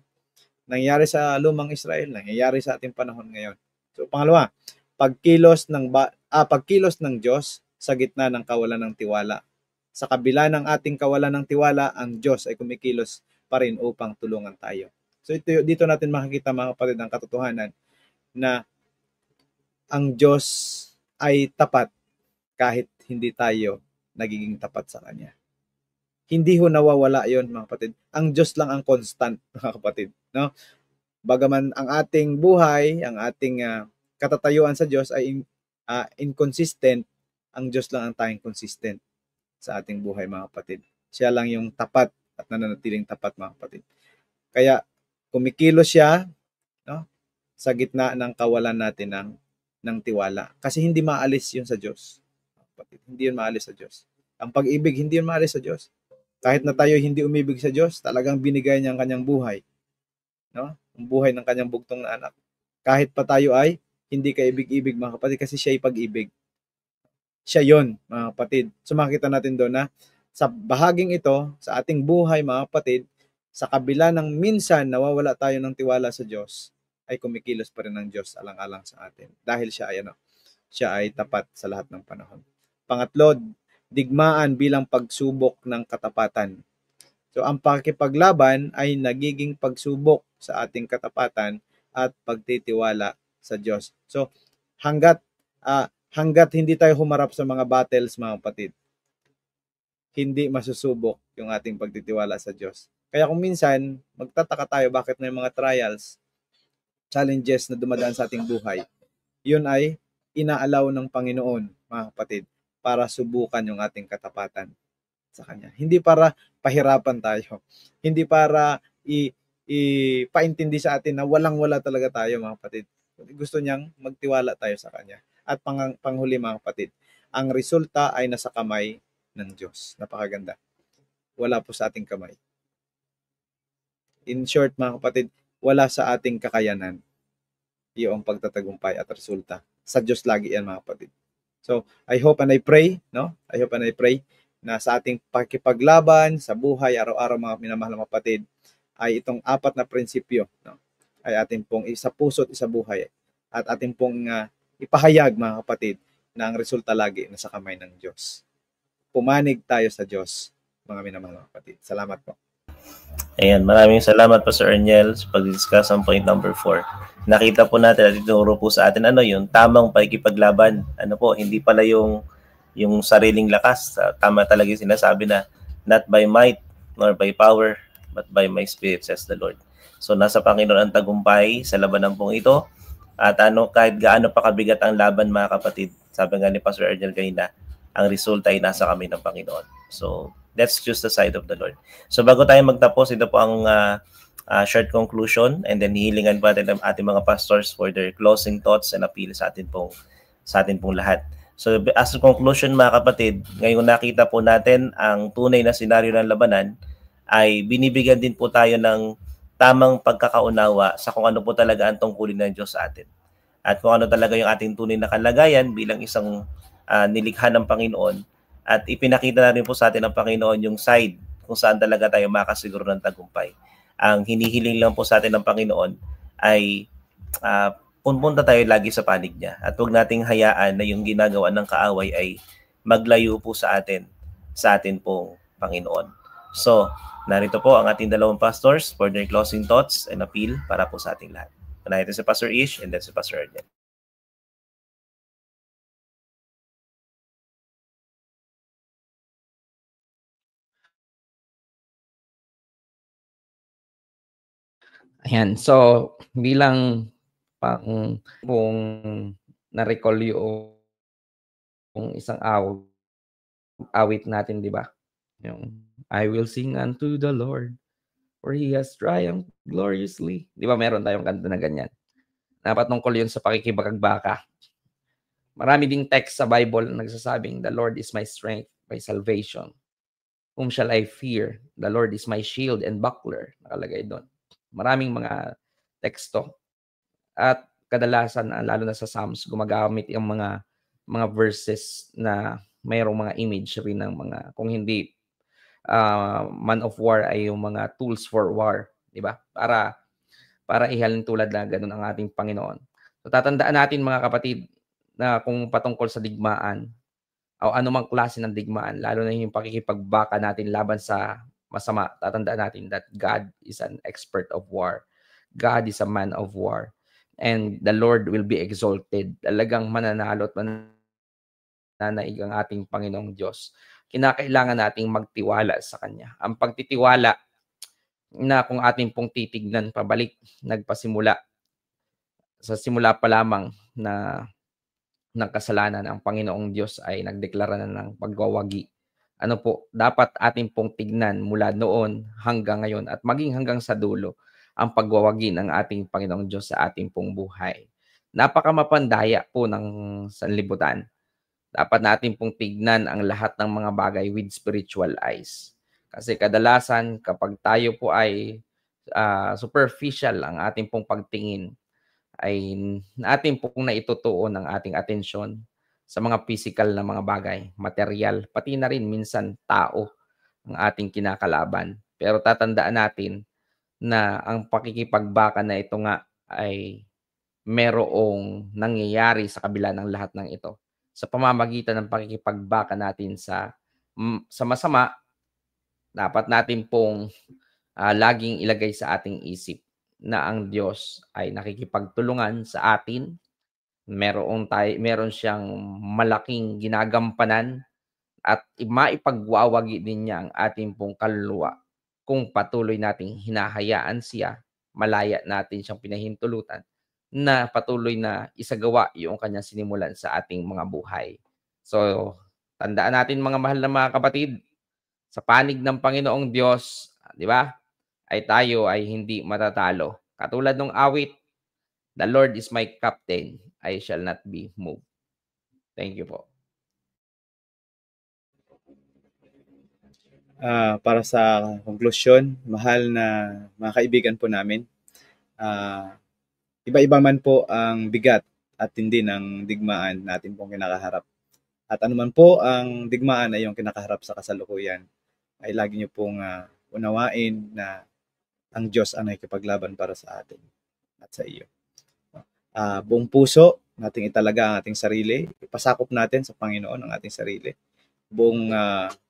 Nangyayari sa lumang Israel, nangyayari sa ating panahon ngayon. So pangalawa, pagkilos ng Diyos sa gitna ng kawalan ng tiwala. Sa kabila ng ating kawalan ng tiwala, ang Diyos ay kumikilos pa rin upang tulungan tayo. So dito natin makikita mga kapatid ang katotohanan na ang Diyos ay tapat kahit hindi tayo nagiging tapat sa Kanya. Hindi ho nawawala yon mga kapatid. Ang Diyos lang ang constant, mga kapatid. No? Bagaman ang ating buhay, ang ating katatayuan sa Diyos ay inconsistent, ang Diyos lang ang tanging consistent sa ating buhay, mga kapatid. Siya lang yung tapat at nananatiling tapat, mga kapatid. Kaya kumikilos siya, no, sa gitna ng kawalan natin ng tiwala. Kasi hindi maalis yun sa Diyos. Kapatid, hindi yun maalis sa Diyos. Ang pag-ibig, hindi yun maalis sa Diyos. Kahit na tayo hindi umibig sa Diyos, talagang binigay niya ang kanyang buhay. No? Ang buhay ng kanyang bugtong na anak. Kahit pa tayo ay hindi kaibig-ibig, mga kapatid, kasi siya ay pag-ibig. Siya yon, mga kapatid. So makita natin doon na sa bahaging ito, sa ating buhay, mga kapatid, sa kabila ng minsan nawawala tayo ng tiwala sa Diyos, ay kumikilos pa rin ng Diyos alang-alang sa atin. Dahil siya ay tapat sa lahat ng panahon. Pangatlo, digmaan bilang pagsubok ng katapatan. So ang pakikipaglaban ay nagiging pagsubok sa ating katapatan at pagtitiwala sa Diyos. So hanggat hindi tayo humarap sa mga battles, mga kapatid, hindi masusubok yung ating pagtitiwala sa Diyos. Kaya kung minsan magtataka tayo bakit may mga trials, challenges na dumadaan sa ating buhay, yun ay inaalaw ng Panginoon, mga kapatid, para subukan yung ating katapatan sa Kanya. Hindi para pahirapan tayo. Hindi para ipaintindi sa atin na walang-wala talaga tayo, mga kapatid. Gusto niyang magtiwala tayo sa Kanya. At panghuli, mga kapatid, ang resulta ay nasa kamay ng Diyos. Napakaganda. Wala po sa ating kamay. In short, mga kapatid, wala sa ating kakayanan yung pagtatagumpay at resulta. Sa Diyos lagi yan, mga kapatid. So, I hope and I pray, no? I hope and I pray na sa ating pakikipaglaban sa buhay araw-araw, mga minamahal na kapatid, ay itong 4 na prinsipyo, no? Ay ating pong isa puso't isa buhay at ating pong ipahayag, mga kapatid, na ang resulta lagi nasa kamay ng Diyos. Pumanig tayo sa Diyos, mga minamahal na kapatid. Salamat po. Ayan, maraming salamat po Sir Arniel sa pag-discuss ang point number 4. Nakita po natin at itinuro po sa atin yung tamang pakikipaglaban. Hindi pala yung sariling lakas. Tama talaga yung sinasabi na not by might nor by power but by my spirit, says the Lord. So nasa Panginoon ang tagumpay sa labanan pong ito. At kahit gaano pa kabigat ang laban, mga kapatid, sabi nga ni Pastor Arniel kanina, ang resulta ay nasa kami ng Panginoon. So that's just the side of the Lord. So bago tayo magtapos, ito po ang short conclusion, and then hihilingan pa natin ang ating mga pastors for their closing thoughts and appeal sa atin pong lahat. So as a conclusion, mga kapatid, ngayon nakita po natin ang tunay na senaryo ng labanan, ay binibigyan din po tayo ng tamang pagkakaunawa sa kung ano po talaga ang tungkulin ng Diyos sa atin. At kung ano talaga yung ating tunay na kalagayan bilang isang nilikha ng Panginoon. At ipinakita na rin po sa atin ng Panginoon yung side kung saan talaga tayo makasiguro ng tagumpay. Ang hinihiling lang po sa atin ng Panginoon ay pumunta tayo lagi sa panig niya. At huwag nating hayaan na yung ginagawa ng kaaway ay maglayo po sa atin pong Panginoon. So, narito po ang ating dalawang pastors for their closing thoughts and appeal para po sa ating lahat. Unahin si Pastor Ish and then si Pastor Arniel. Ayan. So, bilang kung na-recall yung isang awit natin, di ba? Yung, I will sing unto the Lord, for He has triumphed gloriously. Di ba meron tayong kanta na ganyan? Napatungkol yun sa pakikibagbaka. Marami ding text sa Bible na nagsasabing, the Lord is my strength, my salvation. Whom shall I fear? The Lord is my shield and buckler. Nakalagay doon. Maraming mga teksto. At kadalasan, lalo na sa Psalms, gumagamit yung mga verses na mayroong mga imagery ng mga, kung hindi man of war, ay yung mga tools for war, di ba? Para ihalin tulad na ganun ang ating Panginoon. So tatandaan natin mga kapatid na kung patungkol sa digmaan o anumang klase ng digmaan, lalo na yung pakikipagbaka natin laban sa masama, tatandaan natin that God is an expert of war. God is a man of war. And the Lord will be exalted. Talagang mananalo at mananaig ang ating Panginoong Diyos. Kinakailangan nating magtiwala sa Kanya. Ang pagtitiwala na kung ating pong titignan pabalik, nagpasimula sa simula pa lamang na ng kasalanan, ang Panginoong Diyos ay nagdeklara na ng pagwawagi. Ano po, dapat ating pong tignan mula noon hanggang ngayon at maging hanggang sa dulo ang pagwawagi ng ating Panginoong Diyos sa ating pong buhay. Napakamapandaya po ng sanlibutan. Dapat natin pong tignan ang lahat ng mga bagay with spiritual eyes. Kasi kadalasan kapag tayo po ay superficial ang ating pong pagtingin, ay natin pong naitutuon ang ating atensyon sa mga physical na mga bagay, material, pati na rin minsan tao ang ating kinakalaban. Pero tatandaan natin na ang pakikipagbaka na ito nga ay merong nangyayari sa kabila ng lahat ng ito. Sa pamamagitan ng pakikipagbaka natin sa masama, dapat natin pong laging ilagay sa ating isip na ang Diyos ay nakikipagtulungan sa atin. Meron siyang malaking ginagampanan at maipagwawagi din niya ang ating pong kaluluwa kung patuloy nating hinahayaan siya, malaya natin siyang pinahintulutan na patuloy na isagawa yung kanyang sinimulan sa ating mga buhay. So, tandaan natin mga mahal na mga kapatid, sa panig ng Panginoong Diyos, di ba? Ay tayo ay hindi matatalo. Katulad ng awit, the Lord is my captain, I shall not be moved. Thank you po. Para sa konklusyon, mahal na mga kaibigan po namin, iba-iba man po ang bigat at tindi ng digmaan natin pong kinakaharap. At anuman po ang digmaan ay yung kinakaharap sa kasalukuyan, ay lagi niyo pong unawain na ang Diyos ang nakikipaglaban para sa atin at sa iyo. Buong puso nating italaga ang ating sarili, ipasakop natin sa Panginoon ang ating sarili. Buong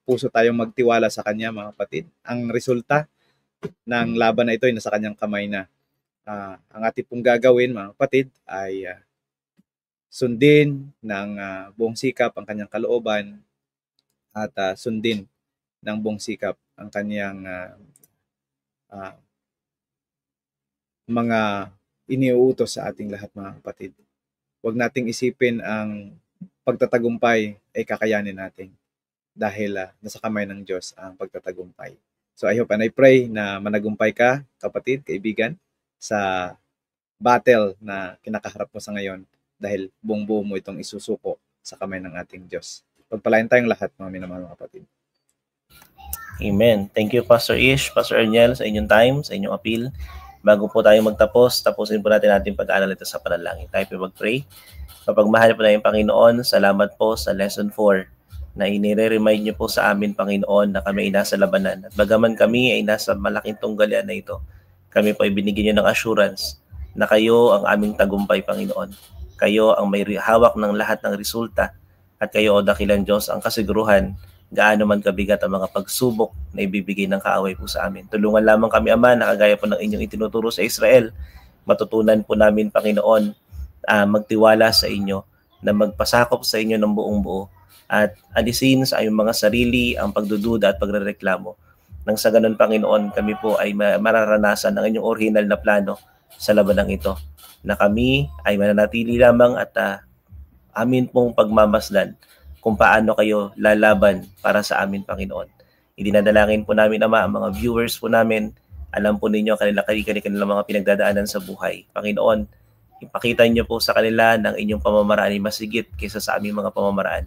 puso tayong magtiwala sa Kanya, mga kapatid. Ang resulta ng laban na ito ay nasa Kanyang kamay na. Ang ating pong gagawin, mga kapatid, ay sundin ng buong sikap ang Kanyang kalooban at sundin ng buong sikap ang Kanyang mga iniuutos sa ating lahat, mga kapatid. Huwag nating isipin ang pagtatagumpay ay kakayanin natin dahil nasa kamay ng Diyos ang pagtatagumpay. So I hope and I pray na managumpay ka, kapatid, kaibigan, sa battle na kinakaharap mo sa ngayon dahil buong-buo mo itong isusuko sa kamay ng ating Diyos. Pagpalain tayong lahat, mga minamahal mga kapatid. Amen. Thank you, Pastor Ish, Pastor Erniel, sa inyong time, sa inyong appeal. Bago po tayo magtapos, tapusin po natin ating pag-aaral ito sa panalangin. Tayo po mag-pray. Kapag mahal po na yung Panginoon, salamat po sa lesson 4 na inire-remind niyo po sa amin, Panginoon, na kami ay nasa labanan. At bagaman kami ay nasa malaking tunggalyan na ito, kami po ay binigyan niyo ng assurance na kayo ang aming tagumpay, Panginoon. Kayo ang may hawak ng lahat ng resulta at kayo, O dakilang Diyos, ang kasiguruhan gaano man kabigat ang mga pagsubok na ibibigay ng kaaway po sa amin. Tulungan lamang kami, Ama, na kagaya po ng inyong itinuturo sa Israel. Matutunan po namin, Panginoon, magtiwala sa inyo, na magpasakop sa inyo ng buong buo at alisin sa aming mga sarili ang pagdududa at pagrereklamo. Nang sa ganun, Panginoon, kami po ay mararanasan ang inyong original na plano sa labanang ito, na kami ay mananatili lamang at amin pong pagmamasdan kung paano kayo lalaban para sa amin, Panginoon. Idinadalangin po namin, Ama, ang mga viewers po namin. Alam po ninyo kanilang mga pinagdadaanan sa buhay. Panginoon, ipakita niyo po sa kanila ng inyong pamamaraan ay masigit kaysa sa aming mga pamamaraan.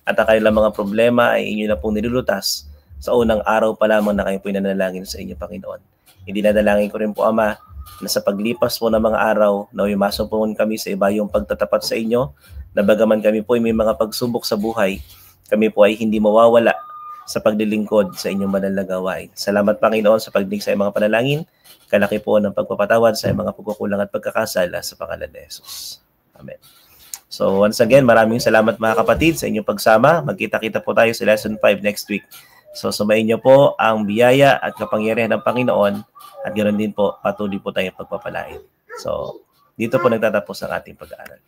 At ang kanilang mga problema ay inyo na pong nilulutas sa unang araw pa lamang na kayo po nanalangin sa inyo, Panginoon. Hindi nadalangin ko rin po, Ama, na sa paglipas po ng mga araw, na umasok po kami sa iba yung pagtatapat sa inyo, na bagaman kami po ay may mga pagsubok sa buhay, kami po ay hindi mawawala sa paglilingkod sa inyong banal na gawain. Salamat, Panginoon, sa pagdinig sa mga panalangin. Kalaki po ng pagpapatawad sa mga pagkukulang at pagkakasala sa pangalan ni Jesus. Amen. So once again, maraming salamat mga kapatid sa inyong pagsama. Magkita-kita po tayo sa Lesson 5 next week. So sumayin niyo po ang biyaya at kapangyarihan ng Panginoon at ganoon din po patuloy po tayong pagpapalain. So dito po nagtatapos ang ating pag-aaral.